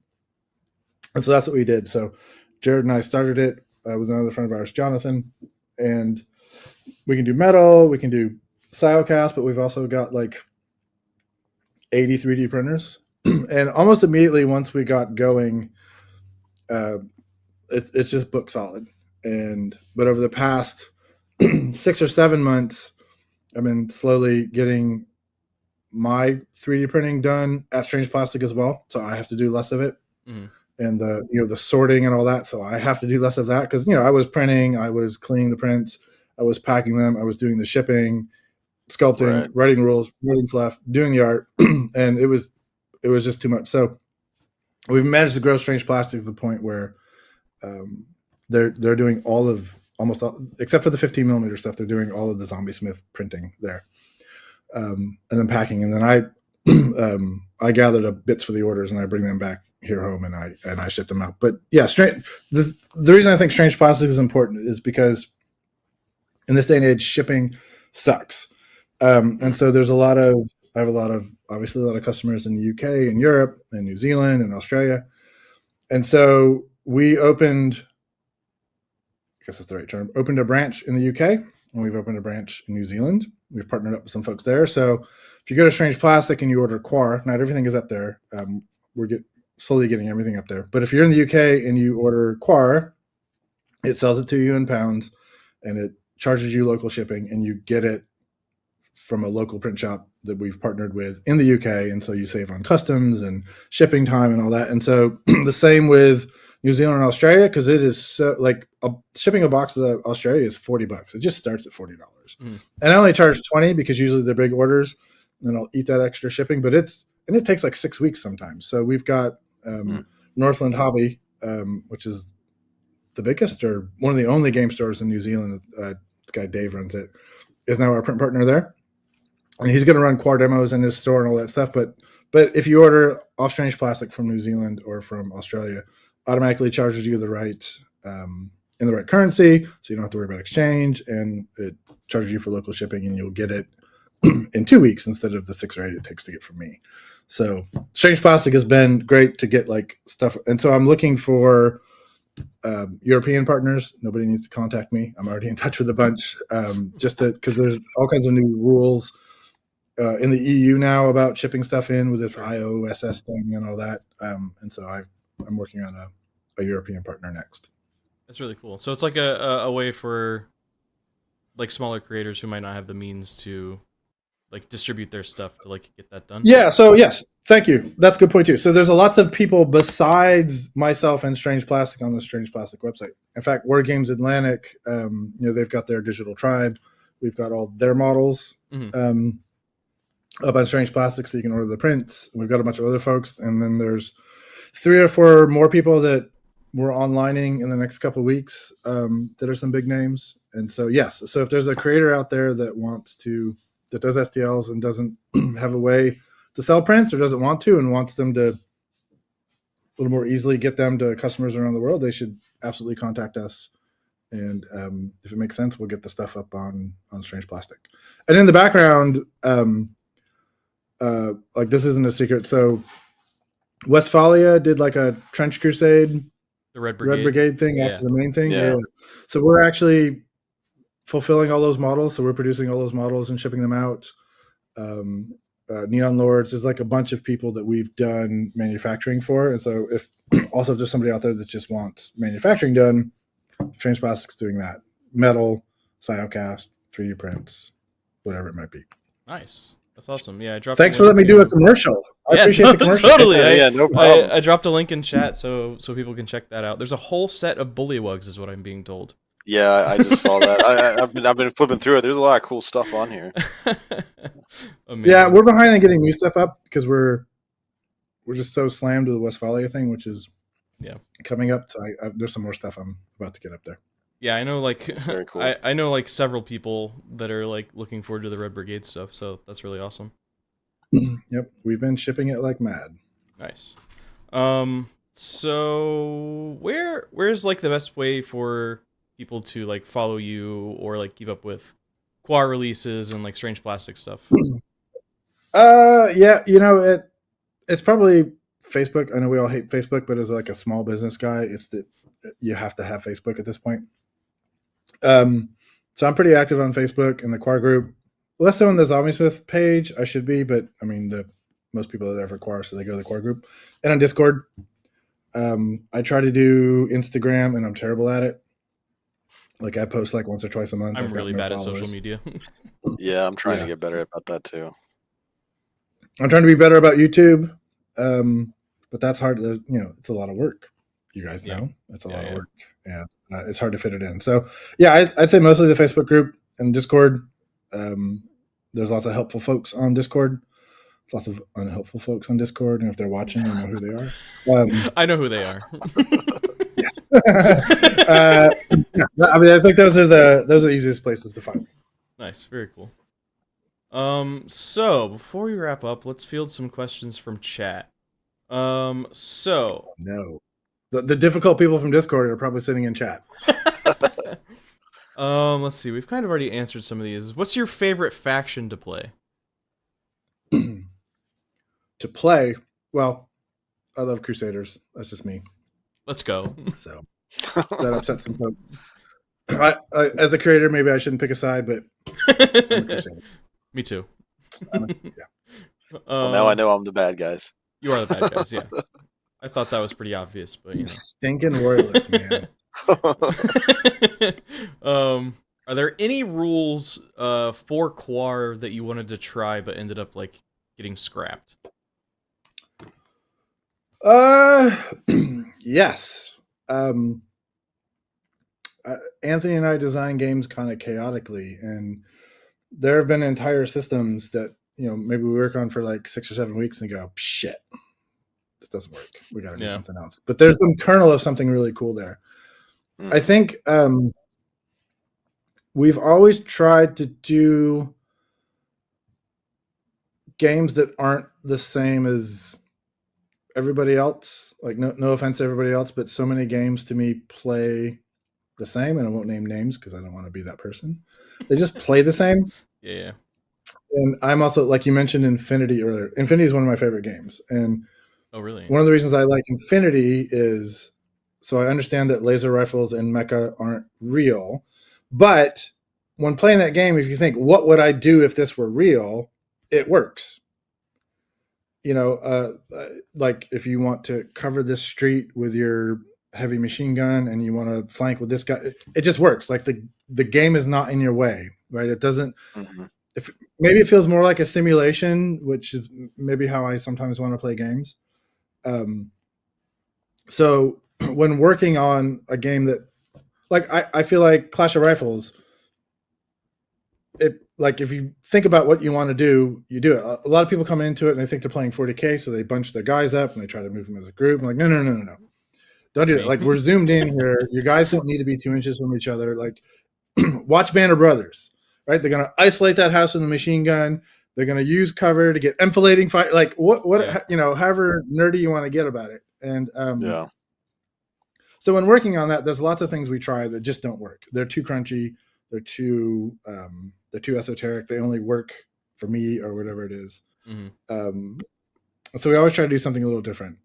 and so that's what we did. So Jared and I started it with another friend of ours, Jonathan, and we can do metal, we can do Siocast, but we've also got like 80 3D printers, and almost immediately once we got going, it's just book solid. But over the past 6 or 7 months, I've been slowly getting my 3D printing done at Strange Plastic as well. So I have to do less of it, and the sorting and all that. So I have to do less of that because I was printing, I was cleaning the prints, I was packing them, I was doing the shipping, sculpting, writing rules, writing fluff, doing the art, and it was just too much. So we've managed to grow Strange Plastic to the point where they're doing almost all, except for the 15 millimeter stuff, they're doing all of the Zombie Smith printing there, and then packing. And then I gathered up bits for the orders and I bring them back here home and I ship them out. But yeah, the reason I think Strange Plastic is important is because in this day and age, shipping sucks. And so I have obviously a lot of customers in the UK and Europe and New Zealand and Australia. And so we opened a branch in the UK, and we've opened a branch in New Zealand. We've partnered up with some folks there. So if you go to Strange Plastic and you order Quar, not everything is up there. We're slowly getting everything up there. But if you're in the UK and you order Quar, it sells it to you in pounds, and it charges you local shipping, and you get it from a local print shop that we've partnered with in the UK. And so you save on customs and shipping time and all that. And so the same with New Zealand and Australia, because it is so like shipping a box to Australia is $40. It just starts at $40. And I only charge $20 because usually they're big orders, and I'll eat that extra shipping. But it's and it takes like 6 weeks sometimes. So we've got Northland Hobby, which is the biggest or one of the only game stores in New Zealand. This guy Dave runs it, is now our print partner there, and he's going to run Quar demos in his store and all that stuff. But if you order off Strange Plastic from New Zealand or from Australia, automatically charges you the right in the right currency, so you don't have to worry about exchange, and it charges you for local shipping, and you'll get it in 2 weeks instead of the 6 or 8 it takes to get from me. So Strange Plastic has been great to get like stuff, and so I'm looking for European partners. Nobody needs to contact me. I'm already in touch with a bunch, just because there's all kinds of new rules in the EU now about shipping stuff in with this IOSS thing and all that, and so I'm working on a European partner next. That's really cool. So it's like a way for like smaller creators who might not have the means to like distribute their stuff to like get that done. Yeah. So yes, thank you. That's a good point too. So there's a lots of people besides myself and Strange Plastic on the Strange Plastic website. In fact, Wargames Atlantic, they've got their digital tribe. We've got all their models up on Strange Plastic, so you can order the prints. We've got a bunch of other folks, and then there's 3 or 4 more people that we're onlining in the next couple of weeks that are some big names. And so yes, so if there's a creator out there that does STLs and doesn't have a way to sell prints or doesn't want to and wants them to a little more easily get them to customers around the world, they should absolutely contact us. And if it makes sense, we'll get the stuff up on Strange Plastic. And in the background, like this isn't a secret. So Westphalia did like a Trench Crusade, the Red Brigade thing after the main thing. Yeah. So we're actually fulfilling all those models. So we're producing all those models and shipping them out. Neon Lords, there's like a bunch of people that we've done manufacturing for. And so if there's somebody out there that just wants manufacturing done, Strange Plastic's doing that. Metal, Cyocast, 3D prints, whatever it might be. Nice. That's awesome. Yeah, I dropped. Thanks for letting me do a commercial. I appreciate the commercial. Totally. No problem. I dropped a link in chat so people can check that out. There's a whole set of bullywugs, is what I'm being told. Yeah, I just saw that. I've been flipping through it. There's a lot of cool stuff on here. Yeah, we're behind on getting new stuff up because we're just so slammed with the Westphalia thing, which is coming up. So there's some more stuff I'm about to get up there. Yeah, I know. Like, very cool. I know like several people that are like looking forward to the Red Brigade stuff. So that's really awesome. Yep, we've been shipping it like mad. Nice. So where's like the best way for people to like follow you or like keep up with Quar releases and like Strange Plastic stuff? Yeah, it's probably Facebook. I know we all hate Facebook, but as like a small business guy, it's that you have to have Facebook at this point. So I'm pretty active on Facebook in the Quar group. Less so on the Zombie Smith page. I should be, but I mean, most people are there for Quar, so they go to the Quar group. And on Discord, I try to do Instagram, and I'm terrible at it. Like I post like once or twice a month. I'm really bad at social media. Yeah, I'm trying to get better about that too. I'm trying to be better about YouTube, but that's hard. It's a lot of work. You guys know it's a lot of work. Yeah, it's hard to fit it in. So yeah, I'd say mostly the Facebook group and Discord. There's lots of helpful folks on Discord. There's lots of unhelpful folks on Discord, and if they're watching, I know who they are. I know who they are. I mean, I think those are the easiest places to find me. Nice, very cool. So before we wrap up, let's field some questions from chat. No, the difficult people from Discord are probably sitting in chat. Let's see. We've kind of already answered some of these. What's your favorite faction to play? To play, well, I love Crusaders. That's just me. Let's go. So that upsets some folks. As a creator, maybe I shouldn't pick a side, but I'm a Crusader. Me too. Well, now I know I'm the bad guys. You are the bad guys, yeah. I thought that was pretty obvious, but you know. Stinking royalist, man. Are there any rules for Quar that you wanted to try but ended up like getting scrapped? Yes. Anthony and I design games kind of chaotically, and there have been entire systems that maybe we work on for like 6 or 7 weeks and go, shit, this doesn't work. We got to do Yeah. something else. But there's some kernel of something really cool there. I think we've always tried to do games that aren't the same as everybody else. Like, no offense to everybody else, but so many games to me play the same, and I won't name names because I don't want to be that person. They just play the same. Yeah. And I'm also, like you mentioned, Infinity earlier. Infinity is one of my favorite games, and Oh, really? one of the reasons I like Infinity is so I understand that laser rifles and mecha aren't real, but when playing that game, if you think, what would I do if this were real? It works. Like if you want to cover this street with your heavy machine gun and you want to flank with this guy, it just works. Like the game is not in your way, right? It doesn't. If maybe it feels more like a simulation, which is maybe how I sometimes want to play games. So when working on a game that, like, I feel like Clash of Rifles, like if you think about what you want to do, you do it. A lot of people come into it and they think they're playing 40K, so they bunch their guys up and they try to move them as a group. I'm like, no. Don't do that. Like, we're zoomed in here. Your guys don't need to be 2 inches from each other. Like, watch Band of Brothers, right? They're going to isolate that house with a machine gun. They're going to use cover to get enfilading fire. Like, however nerdy you want to get about it. And so when working on that, there's lots of things we try that just don't work. They're too crunchy. They're too esoteric. They only work for me or whatever it is. So we always try to do something a little different.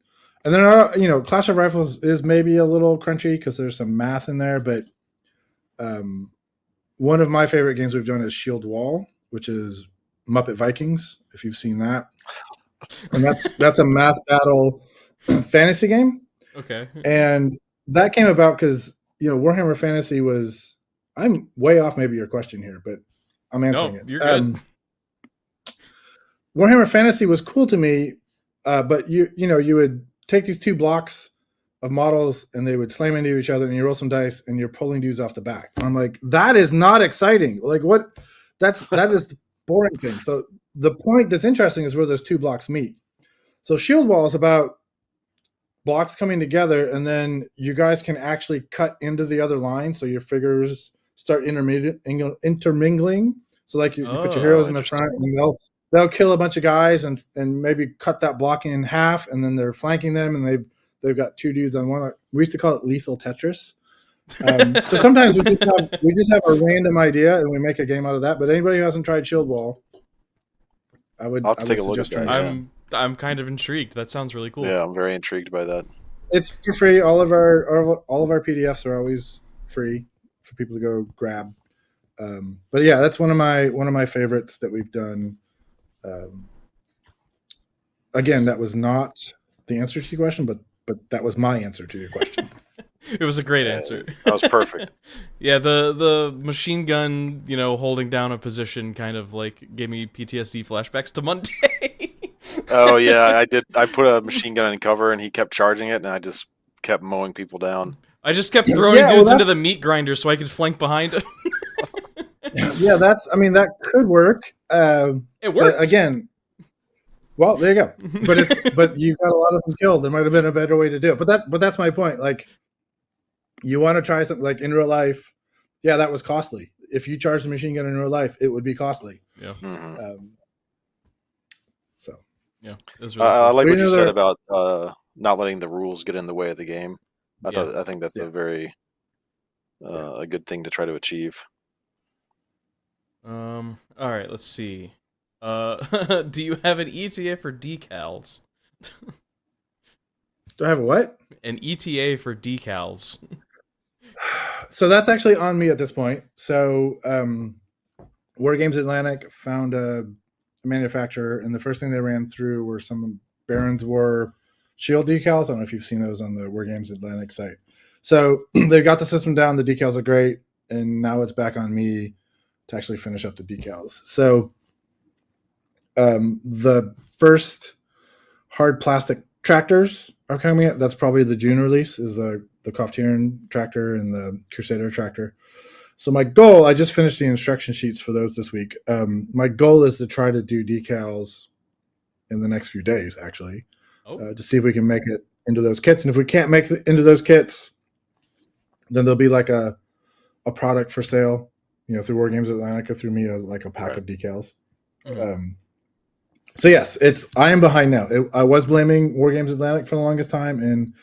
And then Clash of Rifles is maybe a little crunchy because there's some math in there. But one of my favorite games we've done is Shield Wall, which is Muppet Vikings, if you've seen that. And that's a mass battle fantasy game. Okay. And that came about because Warhammer Fantasy was. I'm way off maybe your question here, but I'm answering it. You're good. Warhammer Fantasy was cool to me, but you would take these 2 blocks of models and they would slam into each other and you roll some dice and you're pulling dudes off the back. I'm like, that is not exciting. Like, what? That is the boring thing. So the point that's interesting is where those 2 blocks meet. So Shield Wall is about blocks coming together, and then you guys can actually cut into the other line, so your figures start intermingling. So like you put your heroes in the front, and they'll kill a bunch of guys and maybe cut that block in half, and then they're flanking them, and they've got 2 dudes on one. We used to call it lethal Tetris. So sometimes we just have a random idea and we make a game out of that. But anybody who hasn't tried Shield Wall, I would take a look at that. I'm kind of intrigued. That sounds really cool. Yeah, I'm very intrigued by that. It's for free. All of our PDFs are always free for people to go grab. But yeah, that's one of my favorites that we've done. Again, that was not the answer to your question, but that was my answer to your question. It was a great answer. That was perfect. Yeah, the machine gun, holding down a position kind of like gave me PTSD flashbacks to Monday. Oh yeah, I did. I put a machine gun in cover and he kept charging it and I just kept mowing people down. I just kept throwing dudes into the meat grinder so I could flank behind him. Yeah, that could work. It works. Again, well, there you go. But you got a lot of them killed. There might have been a better way to do it. But that's my point. Like, you want to try something like in real life. Yeah, that was costly. If you charged a machine gun in real life, it would be costly. Yeah. So. Yeah. Really cool. I like what you said about not letting the rules get in the way of the game. I think that's a very a good thing to try to achieve. All right, let's see. Do you have an ETA for decals? Do I have a what? An ETA for decals. So that's actually on me at this point. So Wargames Atlantic found a manufacturer, and the first thing they ran through were some Barons War shield decals. I don't know if you've seen those on the Wargames Atlantic site. So they got the system down. The decals are great, and now it's back on me to actually finish up the decals. So the first hard plastic tractors are coming out. That's probably the June release, is the Qualtieri tractor and the Crusader tractor. So my goal, I just finished the instruction sheets for those this week. My goal is to try to do decals in the next few days, actually, to see if we can make it into those kits. And if we can't make it into those kits, then there'll be like a product for sale, through Wargames Atlantic or through me, like a pack of decals. Mm-hmm. So yes, I am behind now. I was blaming Wargames Atlantic for the longest time, and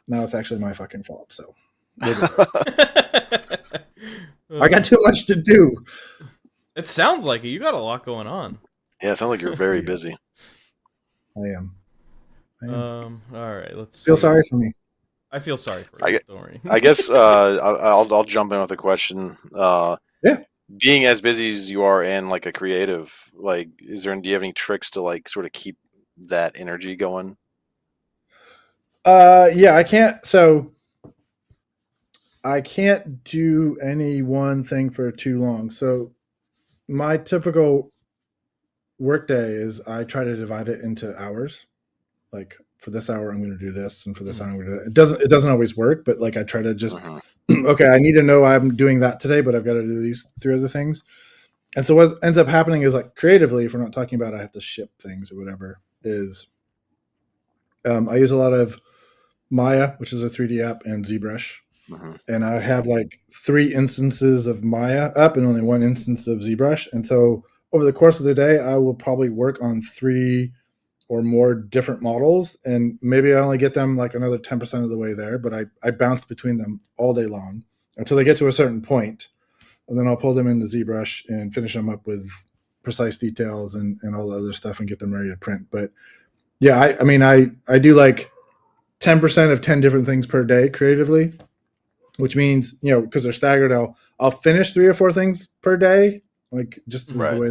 now it's actually my fucking fault. So I got too much to do. It sounds like it. You got a lot going on. Yeah, it sounds like you're very busy. I am. All right, let's feel sorry for me. I feel sorry for you. Don't worry. I guess I'll jump in with a question. Yeah. Being as busy as you are and like a creative, like, do you have any tricks to like sort of keep that energy going? Yeah, I can't. So I can't do any one thing for too long. So my typical workday is I try to divide it into hours. Like, for this hour, I'm going to do this, and for this hour, I'm going to do that. It doesn't always work, but like I try to just, okay, I need to know I'm doing that today, but I've got to do these 3 other things. And so what ends up happening is, like, creatively, if we're not talking about I have to ship things or whatever, is I use a lot of Maya, which is a 3D app, and ZBrush. And I have like 3 instances of Maya up and only 1 instance of ZBrush. And so over the course of the day, I will probably work on 3 or more different models, and maybe I only get them like another 10% of the way there, but I bounce between them all day long until they get to a certain point, and then I'll pull them into ZBrush and finish them up with precise details and all the other stuff and get them ready to print. But yeah, I do like 10% of 10 different things per day creatively, which means, because they're staggered, I'll finish 3 or 4 things per day, like just the way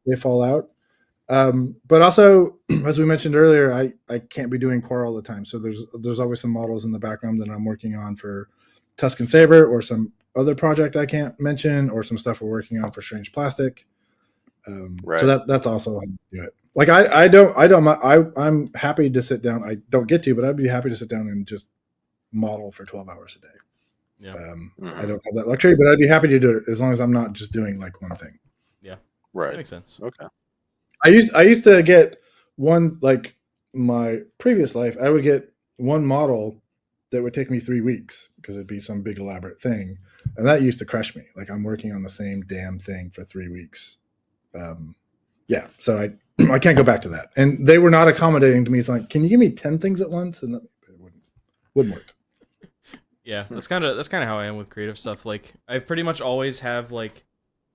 they fall out. But also, as we mentioned earlier, I can't be doing Quar all the time. So there's always some models in the background that I'm working on for Tuscan Saber or some other project I can't mention, or some stuff we're working on for Strange Plastic. So that's also how I do it. Like I'm happy to sit down. I don't get to, but I'd be happy to sit down and just model for 12 hours a day. Yeah. I don't have that luxury, but I'd be happy to do it as long as I'm not just doing like one thing. Yeah. Right. That makes sense. Okay. I used to get one, like my previous life, I would get one model that would take me 3 weeks because it'd be some big elaborate thing. And that used to crush me. Like, I'm working on the same damn thing for 3 weeks. Yeah. So I can't go back to that. And they were not accommodating to me. It's like, can you give me 10 things at once? And it wouldn't work. Yeah. That's kind of how I am with creative stuff. Like, I pretty much always have like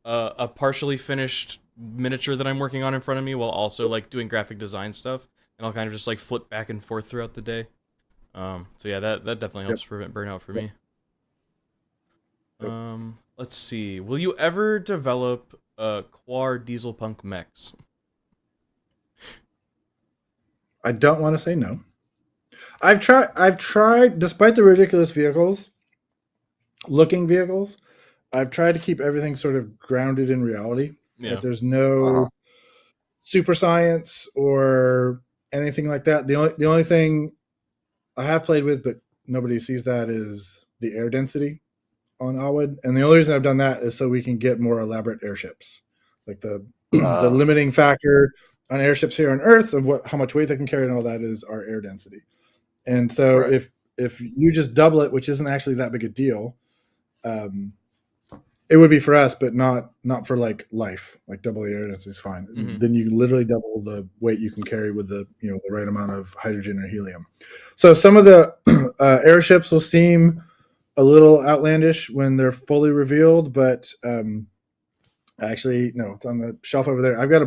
a partially finished miniature that I'm working on in front of me while also like doing graphic design stuff, and I'll kind of just like flip back and forth throughout the day. So yeah, that definitely helps prevent burnout for me. Let's see. Will you ever develop Quar diesel punk mechs? I don't want to say no. I've tried, despite the ridiculous looking vehicles, I've tried to keep everything sort of grounded in reality. Yeah. Like, there's no super science or anything like that. The only thing I have played with, but nobody sees that, is the air density on Awid. And the only reason I've done that is so we can get more elaborate airships. Like the limiting factor on airships here on Earth of how much weight they can carry and all that is our air density. And so if you just double it, which isn't actually that big a deal, it would be for us, but not for like life. Like, double the air density is fine. Mm-hmm. Then you literally double the weight you can carry with the right amount of hydrogen or helium. So some of the airships will seem a little outlandish when they're fully revealed, but actually, no, it's on the shelf over there. I've got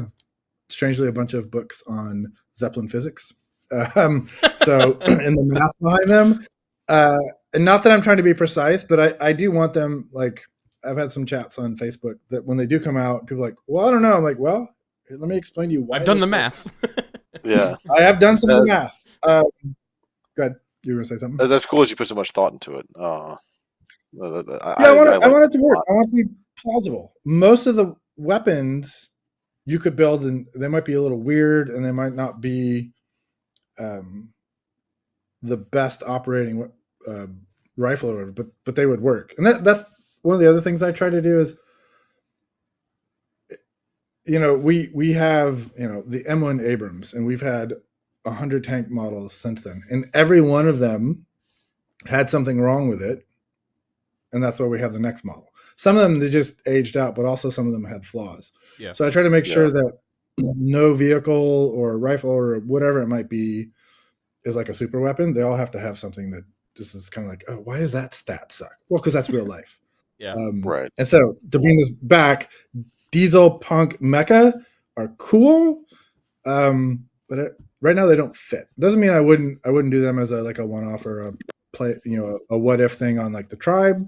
strangely a bunch of books on Zeppelin physics. So in the math behind them, and not that I'm trying to be precise, but I do want them, like, I've had some chats on Facebook that when they do come out, people are like, well, I don't know. I'm like, well, let me explain to you why. I've done the math. Yeah. I have done some of the math. Go ahead. You were going to say something? That's cool that you put so much thought into it. I want it to work. I want it to be plausible. Most of the weapons you could build, and they might be a little weird, and they might not be the best operating rifle or whatever, but they would work. And that's one of the other things I try to do is, we have, the M1 Abrams, and we've had 100 tank models since then. And every one of them had something wrong with it. And that's why we have the next model. Some of them, they just aged out, but also some of them had flaws. Yeah. So I try to make sure that no vehicle or rifle or whatever it might be is like a super weapon. They all have to have something that just is kind of like, oh, why does that stat suck? Well, because that's real life. Yeah. Right. And so to bring this back, diesel punk mecha are cool, but right now they don't fit. Doesn't mean I wouldn't do them as a one-off or a play, a what if thing on like the tribe.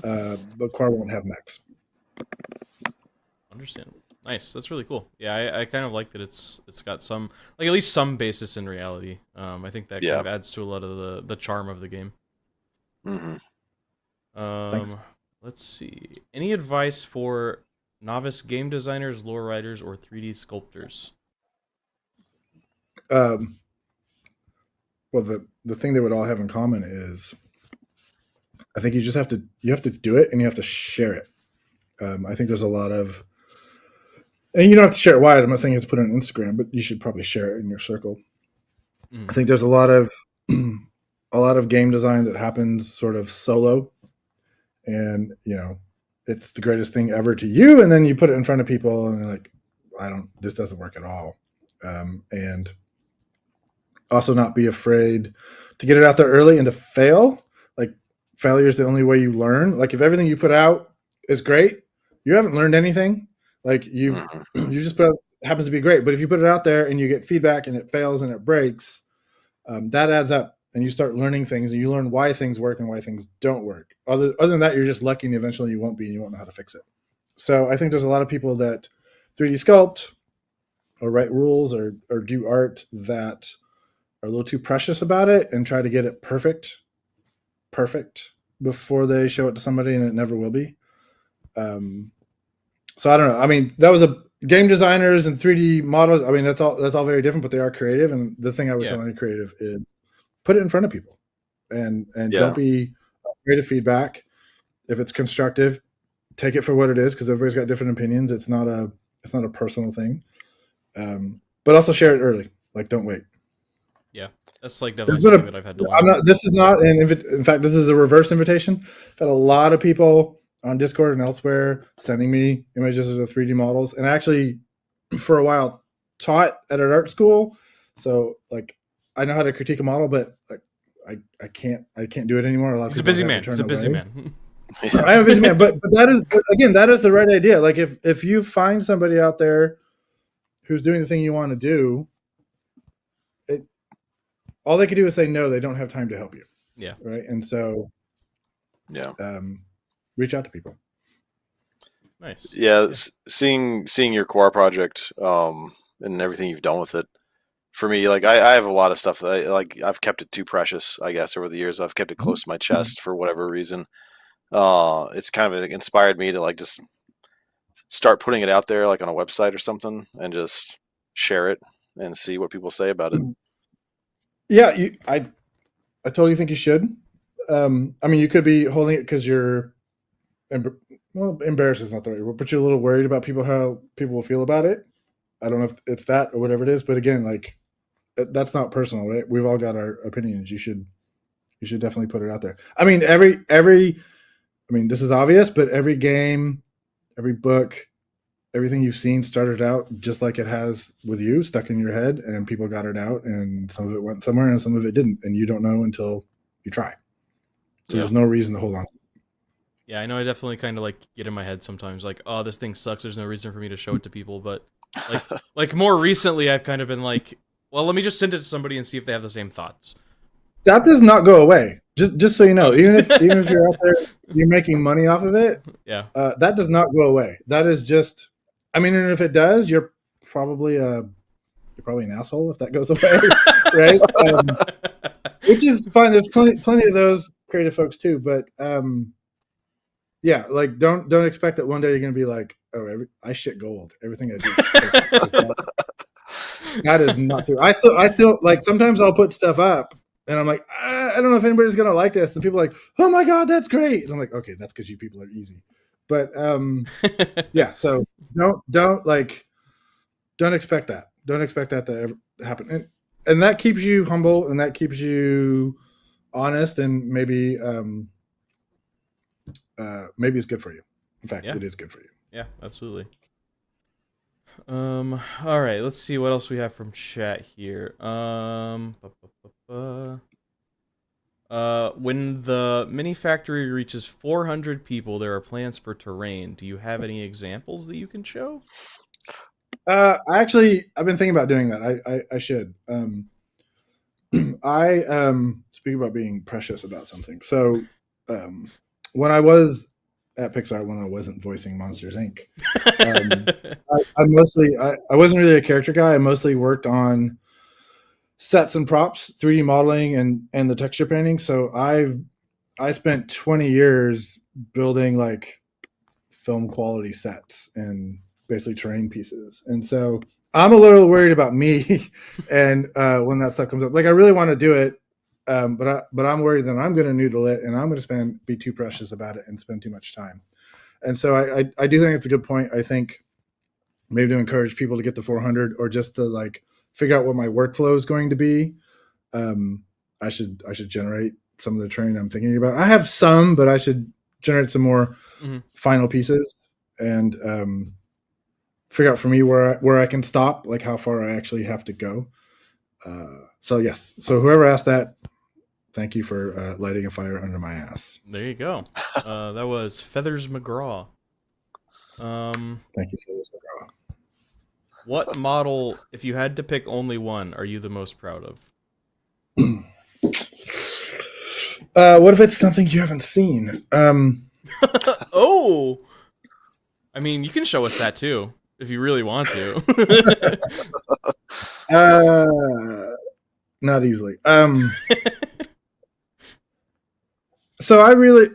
But Quar won't have mechs. Understandable. Nice. That's really cool. Yeah, I kind of like that it's got some, like, at least some basis in reality. I think that kind of adds to a lot of the charm of the game. Mm-hmm. Thanks. Let's see. Any advice for novice game designers, lore writers, or 3D sculptors? Well, the thing they would all have in common is, I think you have to do it and you have to share it. I think there's a lot of, and you don't have to share it wide. I'm not saying you have to put it on Instagram, but you should probably share it in your circle. I think there's a lot of game design that happens sort of solo, and it's the greatest thing ever to you, and then you put it in front of people and they're like, this doesn't work at all. And also not be afraid to get it out there early and to fail. Like, failure is the only way you learn. Like, if everything you put out is great, you haven't learned anything. Like, you just put out, happens to be great. But if you put it out there and you get feedback and it fails and it breaks, that adds up, and you start learning things, and you learn why things work and why things don't work. Other than that, you're just lucky, and eventually you won't be, and you won't know how to fix it. So I think there's a lot of people that 3D sculpt or write rules or do art that are a little too precious about it and try to get it perfect before they show it to somebody, and it never will be. So I don't know. I mean, that was game designers and 3D models. I mean, that's all very different, but they are creative. And the thing I would tell any creative is put it in front of people, and don't be afraid of feedback. If it's constructive, take it for what it is, because everybody's got different opinions. It's not a personal thing. But also share it early. Like, don't wait. Yeah, that's like definitely something that I've had to learn. This is not in fact, this is a reverse invitation. I've had a lot of people on Discord and elsewhere sending me images of the 3D models, and actually for a while taught at an art school. So like, I know how to critique a model, but like, I can't do it anymore. A lot of He's a busy man. He's a busy man. I am a busy man, but that is the right idea. Like, if you find somebody out there who's doing the thing you want to do, all they could do is say no. They don't have time to help you. Yeah. Right. And so, reach out to people. Nice. Yeah, seeing your Quar project and everything you've done with it, for me, like I have a lot of stuff that I've kept it too precious, I guess, over the years. I've kept it close to my chest for whatever reason. It's kind of inspired me to like just start putting it out there, like on a website or something, and just share it and see what people say about it. Yeah, I totally think you should. I mean, you could be holding it because you're, embarrassed is not the right word, but you're a little worried about how people will feel about it. I don't know if it's that or whatever it is, but again, like, that's not personal, right? We've all got our opinions. You should definitely put it out there. I mean, I mean, this is obvious, but every game, every book, everything you've seen started out just like it has with you, stuck in your head, and people got it out, and some of it went somewhere and some of it didn't, and you don't know until you try. So there's no reason to hold on to it. Yeah, I know I definitely kind of like get in my head sometimes, like, oh, this thing sucks, there's no reason for me to show it to people, but like more recently I've kind of been like, well, let me just send it to somebody and see if they have the same thoughts. That does not go away. Just so you know, even if you're out there, you're making money off of it. Yeah. That does not go away. That is just, I mean, and if it does, you're probably an asshole if that goes away, right? Which is fine. There's plenty of those creative folks too, but yeah, like don't expect that one day you're gonna be like, oh, I shit gold. Everything I do. That is not true. I still like, sometimes I'll put stuff up And I'm like, I don't know if anybody's gonna like this. And people are like, oh my god, that's great. And I'm like, okay, that's because you people are easy. But yeah, so don't expect that. Don't expect that to ever happen. And that keeps you humble, and that keeps you honest, and maybe maybe it's good for you. In fact, Yeah. it is good for you. Yeah, absolutely. All right, let's see what else we have from chat here. When the mini factory reaches 400 people, there are plans for terrain. Do you have any examples that you can show? I've been thinking about doing that. I should. Speak about being precious about something. So, when I was at Pixar, when I wasn't voicing Monsters Inc., I wasn't really a character guy. I mostly worked on sets and props, 3D modeling, and the texture painting. So I spent 20 years building like film quality sets and basically terrain pieces. And so I'm a little worried about me and when that stuff comes up. Like I really want to do it, but I'm worried that I'm going to noodle it and I'm going to be too precious about it and spend too much time. And so I do think it's a good point. I think maybe to encourage people to get to 400 or just to like figure out what my workflow is going to be. I should generate some of the training I'm thinking about. I have some, but I should generate some more final pieces and figure out for me where I can stop, like how far I actually have to go. So yes. So whoever asked that, thank you for lighting a fire under my ass. There you go. That was Feathers McGraw. Thank you for this. What model, if you had to pick only one, are you the most proud of? What if it's something you haven't seen? Oh! I mean, you can show us that too, if you really want to. Not easily. So I really,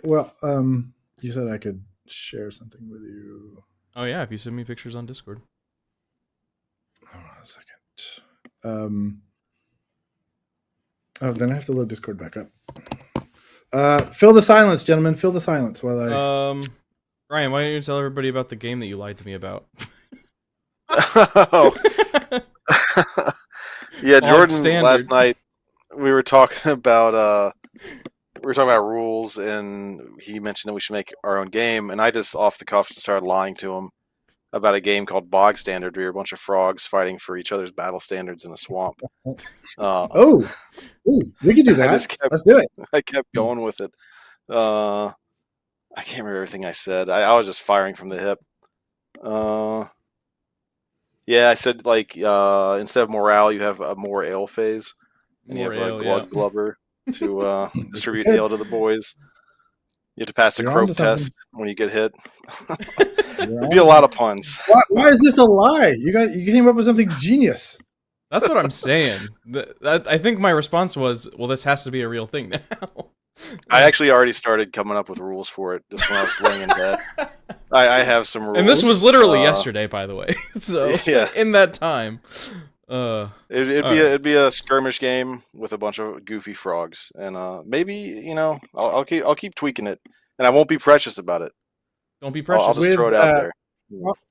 you said I could share something with you. Oh yeah, if you send me pictures on Discord. Hold on a second. Then I have to load Discord back up. Fill the silence, gentlemen. Fill the silence while I. Ryan, why don't you tell everybody about the game that you lied to me about? Oh. Yeah, Jordan. Last night we were talking about rules, and he mentioned that we should make our own game, and I just off the cuff started lying to him about a game called Bog Standard, where you're a bunch of frogs fighting for each other's battle standards in a swamp. Ooh, we could do that. Let's do it. I kept going with it. I can't remember everything I said. I was just firing from the hip. Yeah, I said like instead of morale, you have a more ale phase, and you have a glug glubber to distribute ale to the boys. You have to pass the croak test when you get hit. There'd be a lot of puns. Why is this a lie? You came up with something genius. That's what I'm saying. I think my response was, well, this has to be a real thing now. I actually already started coming up with rules for it just when I was laying in bed. I have some rules. And this was literally yesterday, by the way. So yeah. In that time. It'd be a skirmish game with a bunch of goofy frogs. And maybe, I'll keep tweaking it. And I won't be precious about it. Don't be precious. I'll just throw it out there.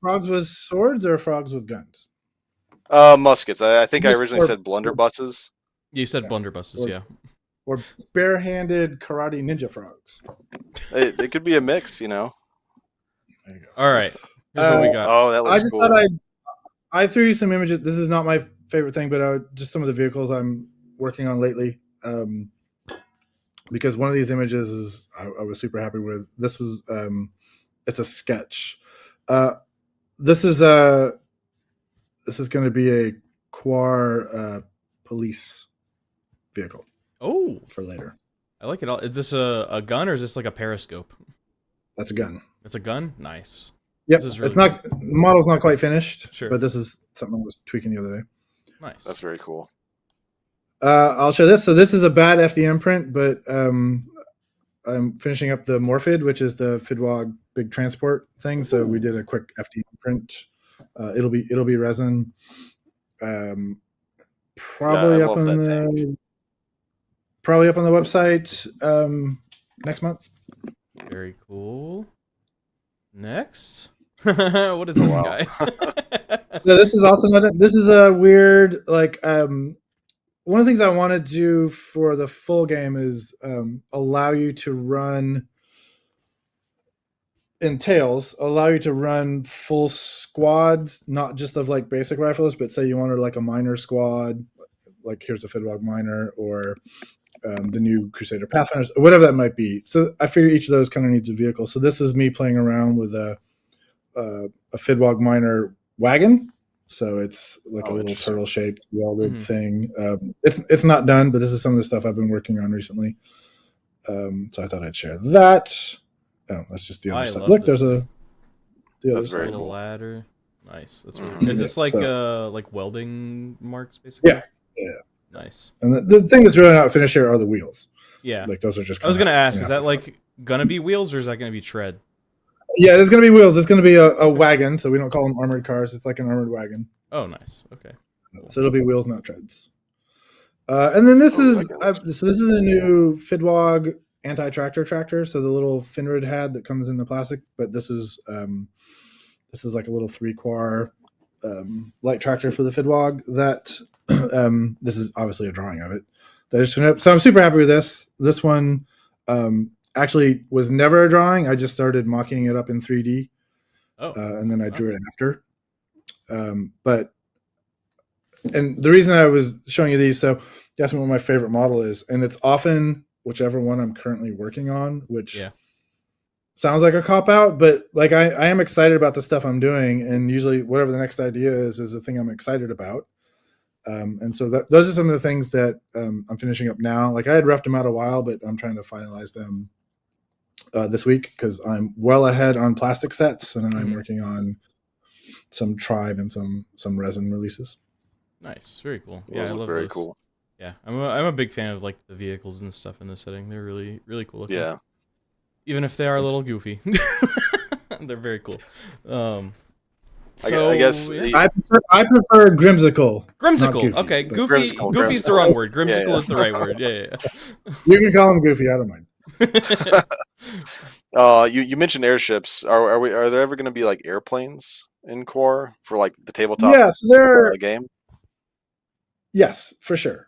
Frogs with swords or frogs with guns? Muskets. I think I originally said blunderbusses. You said blunderbusses, yeah. Or barehanded karate ninja frogs. It could be a mix, There you go. All right. Here's what we got. Oh, that looks cool. I threw you some images. This is not my favorite thing, but just some of the vehicles I'm working on lately. Because one of these images is I was super happy with. This was it's a sketch. This is going to be a Quar police vehicle. Oh, for later. I like it all. Is this a gun or is this like a periscope? That's a gun. It's a gun? Nice. Yep. This is really it's not cool. The model's not quite finished. Sure. But this is something I was tweaking the other day. Nice. That's very cool. I'll show this. So this is a bad FDM print, but I'm finishing up the Morphid, which is the Fidwag big transport thing. So we did a quick FDM print. It'll be resin. Probably up in the tank. probably up on the website next month. Very cool. Next. What is this wow. guy? No, this is also this is a weird one of the things I want to do for the full game is allow you to run full squads, not just of like basic rifles, but say you wanted like a miner squad, like here's a Fidwog miner or the new Crusader Pathfinders, whatever that might be. So I figure each of those kind of needs a vehicle. So this is me playing around with a Fidwog miner wagon. So it's like a little turtle shaped welded thing. It's not done, but this is some of the stuff I've been working on recently. So I thought I'd share that. Oh, that's just the other side. Look, there's That's very little cool. ladder. Nice. That's really cool. Is this like welding marks basically? Yeah. Nice. And the thing that's really not finished here are the wheels. Yeah. Like those are just. I was gonna ask, is that like gonna be wheels or is that gonna be tread? Yeah, there's gonna be wheels. It's gonna be a wagon, so we don't call them armored cars. It's like an armored wagon. Oh, nice. Okay. Cool. So it'll be wheels, not treads. And then this is a new Fidwog anti-tractor tractor. So the little Finrid had that comes in the plastic, but this is like a little 3 Quar light tractor for the Fidwog. That this is obviously a drawing of it. So I'm super happy with this. This one actually was never a drawing. I just started mocking it up in 3D, and then I drew it after. And the reason I was showing you these, so you asked me what my favorite model is, and it's often whichever one I'm currently working on, which sounds like a cop out, but like I am excited about the stuff I'm doing, and usually whatever the next idea is the thing I'm excited about. And so those are some of the things that I'm finishing up now. Like I had roughed them out a while, but I'm trying to finalize them this week because I'm well ahead on plastic sets, and I'm working on some tribe and some resin releases. Nice, very cool. Yeah, I love very those. Cool. Yeah, I'm a big fan of like the vehicles and stuff in this setting. They're really really cool looking. Yeah, even if they are a little goofy, they're very cool. I guess I prefer Grimsical. Grimsical, okay. Goofy is the wrong word. Grimsical is the right word. Yeah. You can call him Goofy. I don't mind. You mentioned airships. Are there ever going to be like airplanes in Quar for like the tabletop? Yes, there game. Yes, for sure.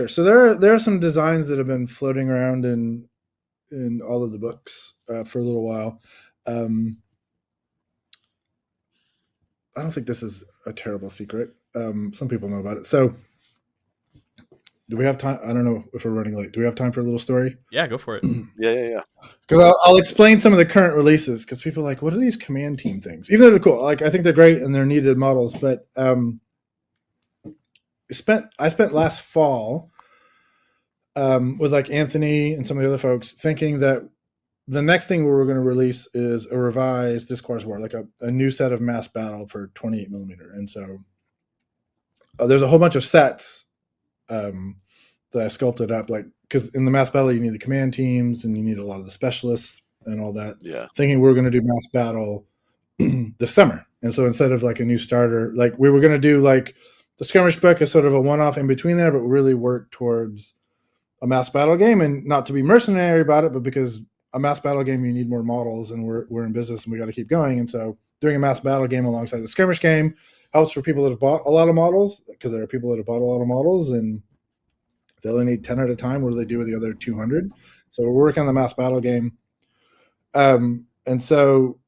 So there are some designs that have been floating around in all of the books for a little while. I don't think this is a terrible secret. Some people know about it. So do we have time? I don't know if we're running late. Do we have time for a little story? Yeah, go for it. Yeah. Because I'll explain some of the current releases because people are like, what are these command team things? Even though they're cool. Like I think they're great and they're needed models, but I spent last fall with like Anthony and some of the other folks thinking that the next thing we were going to release is a revised Discourse War, like a new set of mass battle for 28 millimeter. And so there's a whole bunch of sets that I sculpted up, like because in the mass battle you need the command teams and you need a lot of the specialists and all that. Yeah. Thinking we were going to do mass battle this summer, and so instead of like a new starter, like we were going to do like the skirmish book is sort of a one-off in between there, but really work towards a mass battle game, and not to be mercenary about it, but because a mass battle game you need more models, and we're in business and we got to keep going. And so doing a mass battle game alongside the skirmish game helps for people that have bought a lot of models, because there are people that have bought a lot of models and they only need 10 at a time. What do they do with the other 200? So we're working on the mass battle game. And so,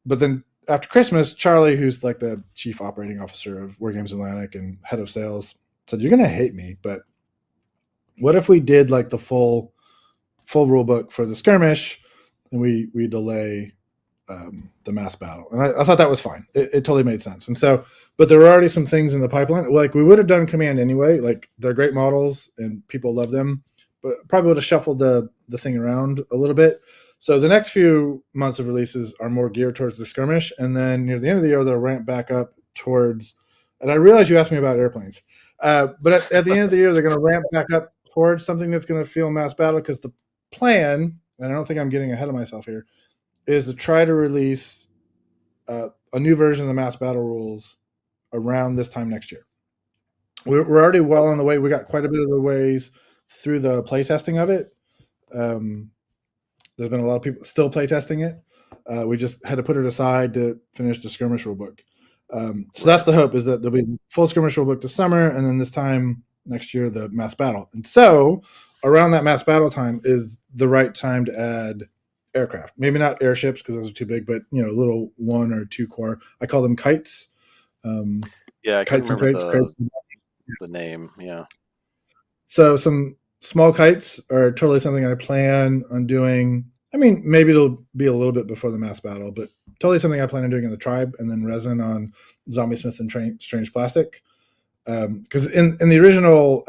but then after Christmas, Charlie, who's like the chief operating officer of Wargames Atlantic and head of sales, said, "You're going to hate me, but what if we did like the full rule book for the skirmish and we delay the mass battle?" And I thought that was fine. It totally made sense. And so, but there were already some things in the pipeline. Like we would have done Command anyway. Like they're great models and people love them, but probably would have shuffled the thing around a little bit. So the next few months of releases are more geared towards the skirmish. And then near the end of the year, they'll ramp back up towards, and I realize you asked me about airplanes, but at the end of the year, they're going to ramp back up towards something that's going to feel mass battle, because the plan, and I don't think I'm getting ahead of myself here, is to try to release a new version of the mass battle rules around this time next year. We're already well on the way. We got quite a bit of the ways through the playtesting of it. There's been a lot of people still playtesting it. We just had to put it aside to finish the skirmish rulebook. So that's the hope, is that there'll be the full skirmish rulebook this summer, and then this time next year the mass battle. And so around that mass battle time is the right time to add aircraft. Maybe not airships because those are too big, but little 1 or 2 core. I call them kites. I can't Kites and remember crates. the name. Yeah. So some small kites are totally something I plan on doing. I mean, maybe it'll be a little bit before the mass battle, but totally something I plan on doing in the tribe, and then resin on Zombie Smith and Strange Plastic. Because in the original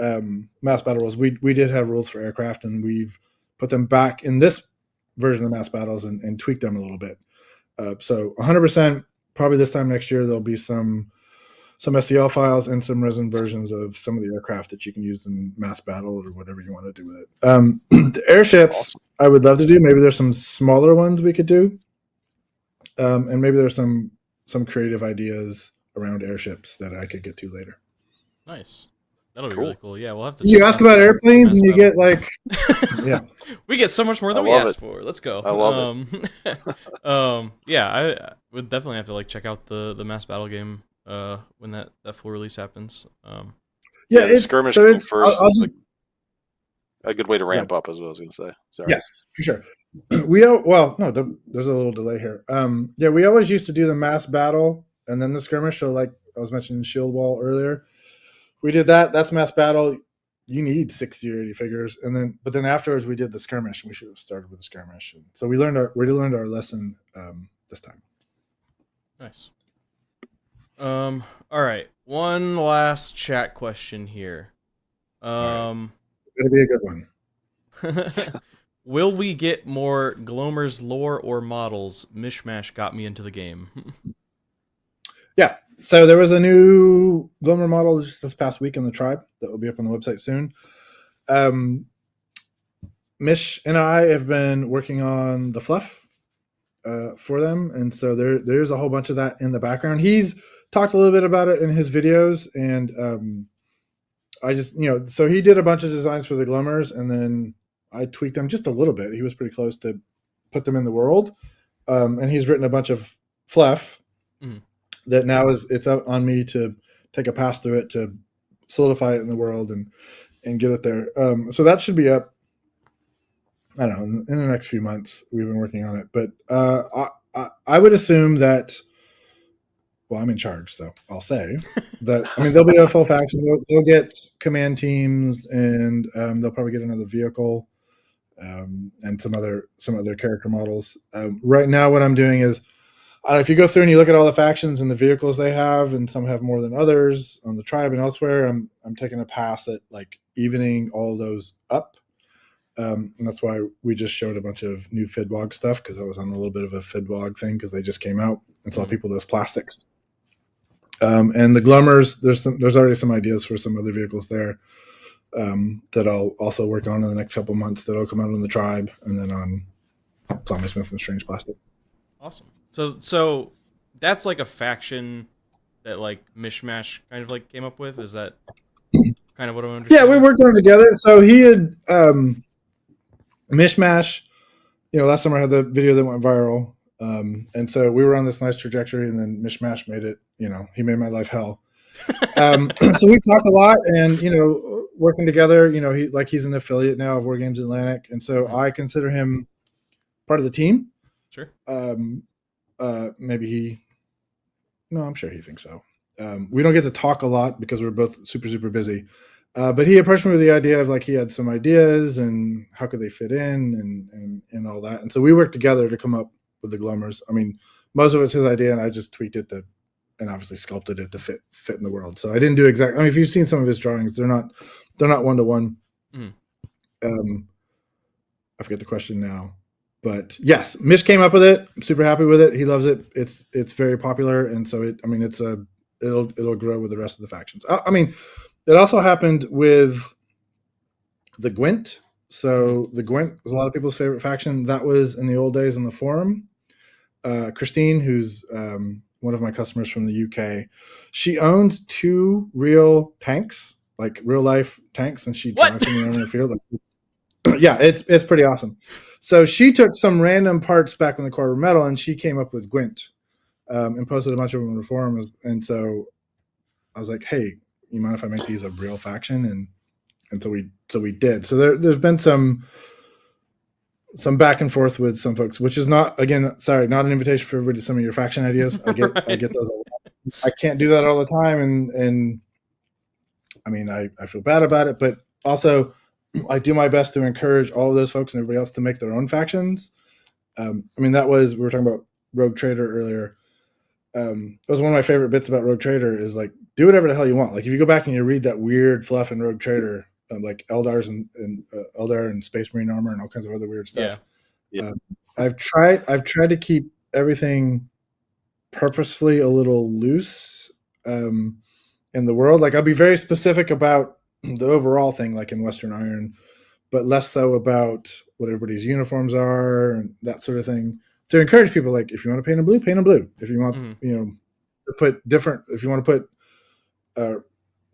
mass battle rules, we did have rules for aircraft, and we've put them back in this version of the mass battles and tweaked them a little bit. So 100% probably this time next year there'll be some STL files and some resin versions of some of the aircraft that you can use in mass battle or whatever you want to do with it. The airships, awesome. I would love to do. Maybe there's some smaller ones we could do, and maybe there's some creative ideas around airships that I could get to later. Nice. That'll be really cool. Yeah, we'll have to. You ask about airplanes and you get like, yeah, we get so much more than we asked for. Let's go. I love it. Yeah, I would definitely have to check out the mass battle game when that full release happens. The skirmish first. A good way to ramp up, is what I was going to say. Sorry. Yes, for sure. There's a little delay here. We always used to do the mass battle and then the skirmish. So like I was mentioning Shield Wall earlier, we did that. That's mass battle. You need 60 or 80 figures, but then afterwards we did the skirmish. And we should have started with the skirmish. And so we learned our lesson this time. Nice. All right. One last chat question here. It'll be a good one. Will we get more Glomer's lore or models? Mishmash got me into the game. Yeah. So there was a new Glomer model just this past week in the tribe that will be up on the website soon. Mish and I have been working on the fluff for them, and so there's a whole bunch of that in the background. He's talked a little bit about it in his videos, and I just so he did a bunch of designs for the Glomers, and then I tweaked them just a little bit. He was pretty close to put them in the world, and he's written a bunch of fluff. Mm-hmm. That now it's up on me to take a pass through it to solidify it in the world and get it there. So that should be up, I don't know, in the next few months. We've been working on it, but I would assume that, well, I'm in charge, so I'll say that, there'll be a full faction. They'll get command teams, and they'll probably get another vehicle and some other character models. Right now what I'm doing is, if you go through and you look at all the factions and the vehicles they have, and some have more than others on the tribe and elsewhere, I'm taking a pass at evening all those up. And that's why we just showed a bunch of new Fidwog stuff, because I was on a little bit of a Fidwog thing because they just came out and saw people with those plastics. And the Glomers, there's already some ideas for some other vehicles there that I'll also work on in the next couple months that'll come out on the tribe and then on Zombie Smith and Strange Plastic. Awesome. So that's a faction that Mishmash kind of came up with. Is that kind of what I'm understanding? Yeah, we worked on it together. So he had Mishmash. Last summer I had the video that went viral, and so we were on this nice trajectory, and then Mishmash made it. He made my life hell. So we talked a lot, and working together. He's an affiliate now of Wargames Atlantic, and so I consider him part of the team. Sure. I'm sure he thinks so. We don't get to talk a lot because we're both super, super busy. But he approached me with the idea of he had some ideas and how could they fit in and all that. And so we worked together to come up with the Glomers. Most of it's his idea, and I just tweaked it and obviously sculpted it to fit in the world. So I didn't do exactly. If you've seen some of his drawings, they're not one-to-one. Mm. I forget the question now. But yes, Mish came up with it. I'm super happy with it. He loves it. It's very popular, and so it'll grow with the rest of the factions. It also happened with the Gwent. So the Gwent was a lot of people's favorite faction. That was in the old days in the forum. Christine, who's one of my customers from the UK, she owns 2 real tanks like real life tanks, and she What? drives them around in the field. Like, yeah, it's pretty awesome. So she took some random parts back when the Quar were metal, and she came up with Gwent, and posted a bunch of them on the forums. And so I was like, hey, you mind if I make these a real faction? And so we did. So there's been some back and forth with some folks, which is not, again, sorry, not an invitation for everybody to some of your faction ideas. I get those a lot. I can't do that all the time, and I mean, I feel bad about it, but also I do my best to encourage all of those folks and everybody else to make their own factions. I mean, we were talking about Rogue Trader earlier. That was one of my favorite bits about Rogue Trader is like, do whatever the hell you want. Like if you go back and you read that weird fluff in Rogue Trader, like Eldars and Eldar and Space Marine armor and all kinds of other weird stuff. Yeah. I've tried to keep everything purposefully a little loose in the world. Like I'll be very specific about the overall thing, like in Western Iron, but less so about what everybody's uniforms are and that sort of thing. To encourage people, like if you want to paint them blue, paint them blue. If you want, to put different, if you want to put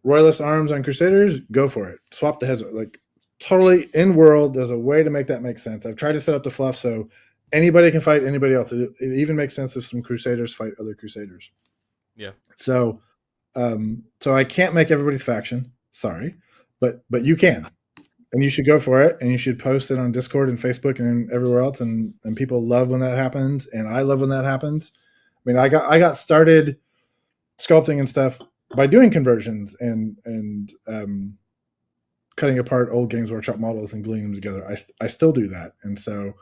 Royalist arms on Crusaders, go for it. Swap the heads. Like totally in world, there's a way to make that make sense. I've tried to set up the fluff so anybody can fight anybody else. It even makes sense if some Crusaders fight other Crusaders. Yeah. So, so I can't make everybody's faction. Sorry, but you can, and you should go for it, and you should post it on Discord and Facebook and everywhere else. And people love when that happens, and I love when that happens. I mean, I got started sculpting and stuff by doing conversions and cutting apart old Games Workshop models and gluing them together. I still do that, and so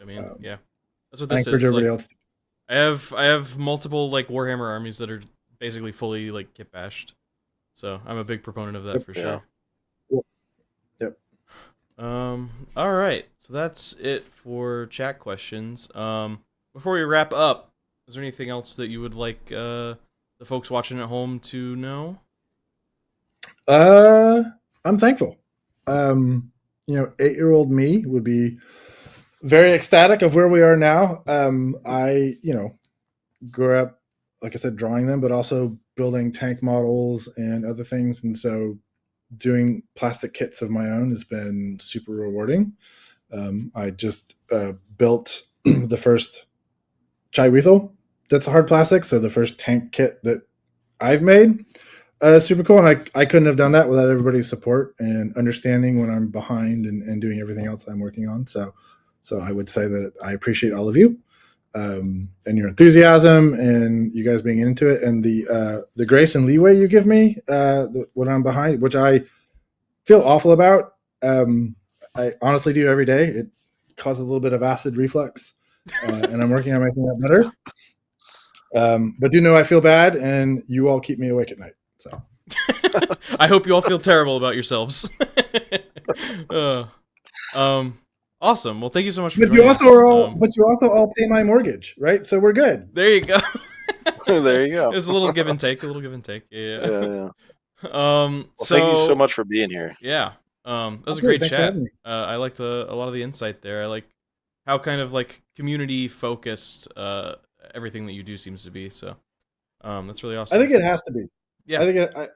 I mean, yeah, that's what I this encourage is. everybody Like, else. I have multiple like Warhammer armies that are basically fully like kit bashed, so I'm a big proponent of that for sure. Yep. All right, so that's it for chat questions. Before we wrap up, is there anything else that you would like the folks watching at home to know? I'm thankful. 8-year-old me would be very ecstatic of where we are now. I grew up, like I said, drawing them, but also building tank models and other things. And so doing plastic kits of my own has been super rewarding. I just built the first Chai Weethel that's a hard plastic. So the first tank kit that I've made. Super cool. And I couldn't have done that without everybody's support and understanding when I'm behind and doing everything else I'm working on. So I would say that I appreciate all of you and your enthusiasm and you guys being into it and the grace and leeway you give me when I'm behind, which I feel awful about. I honestly do every day. It causes a little bit of acid reflux and I'm working on making that better. But do know I feel bad and you all keep me awake at night. So I hope you all feel terrible about yourselves. Awesome. Well, thank you so much for joining us. But you also all pay my mortgage, right? So we're good. There you go. There you go. It's a little give and take. Yeah. Well, thank you so much for being here. Yeah. That was a great chat. I liked a lot of the insight there. I like how kind of like community focused everything that you do seems to be. So that's really awesome. I think it has to be. Yeah.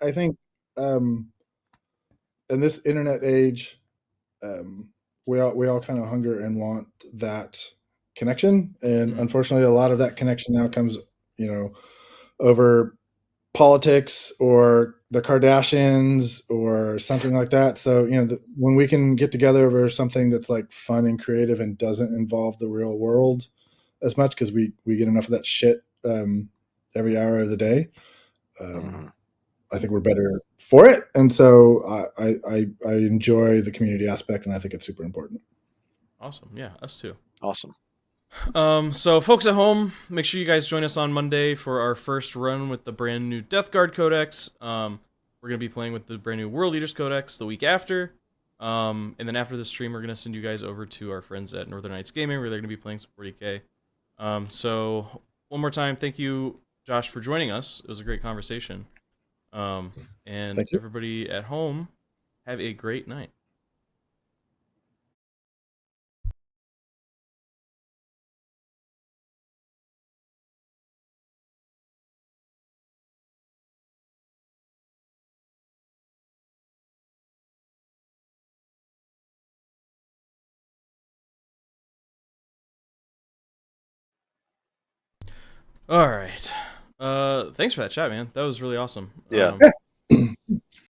I think in this internet age, we all kind of hunger and want that connection, and unfortunately, a lot of that connection now comes, over politics or the Kardashians or something like that. So when we can get together over something that's like fun and creative and doesn't involve the real world as much, because we get enough of that shit every hour of the day. I think we're better for it, and so I enjoy the community aspect, and I think it's super important. Awesome, yeah, us too. Awesome. So folks at home, make sure you guys join us on Monday for our first run with the brand new Death Guard Codex. We're gonna be playing with the brand new World Leaders Codex the week after, and then after the stream, we're gonna send you guys over to our friends at Northern Knights Gaming, where they're gonna be playing some 40K. So one more time, thank you, Josh, for joining us. It was a great conversation. And everybody at home, have a great night. All right. Thanks for that chat, man. That was really awesome. Yeah.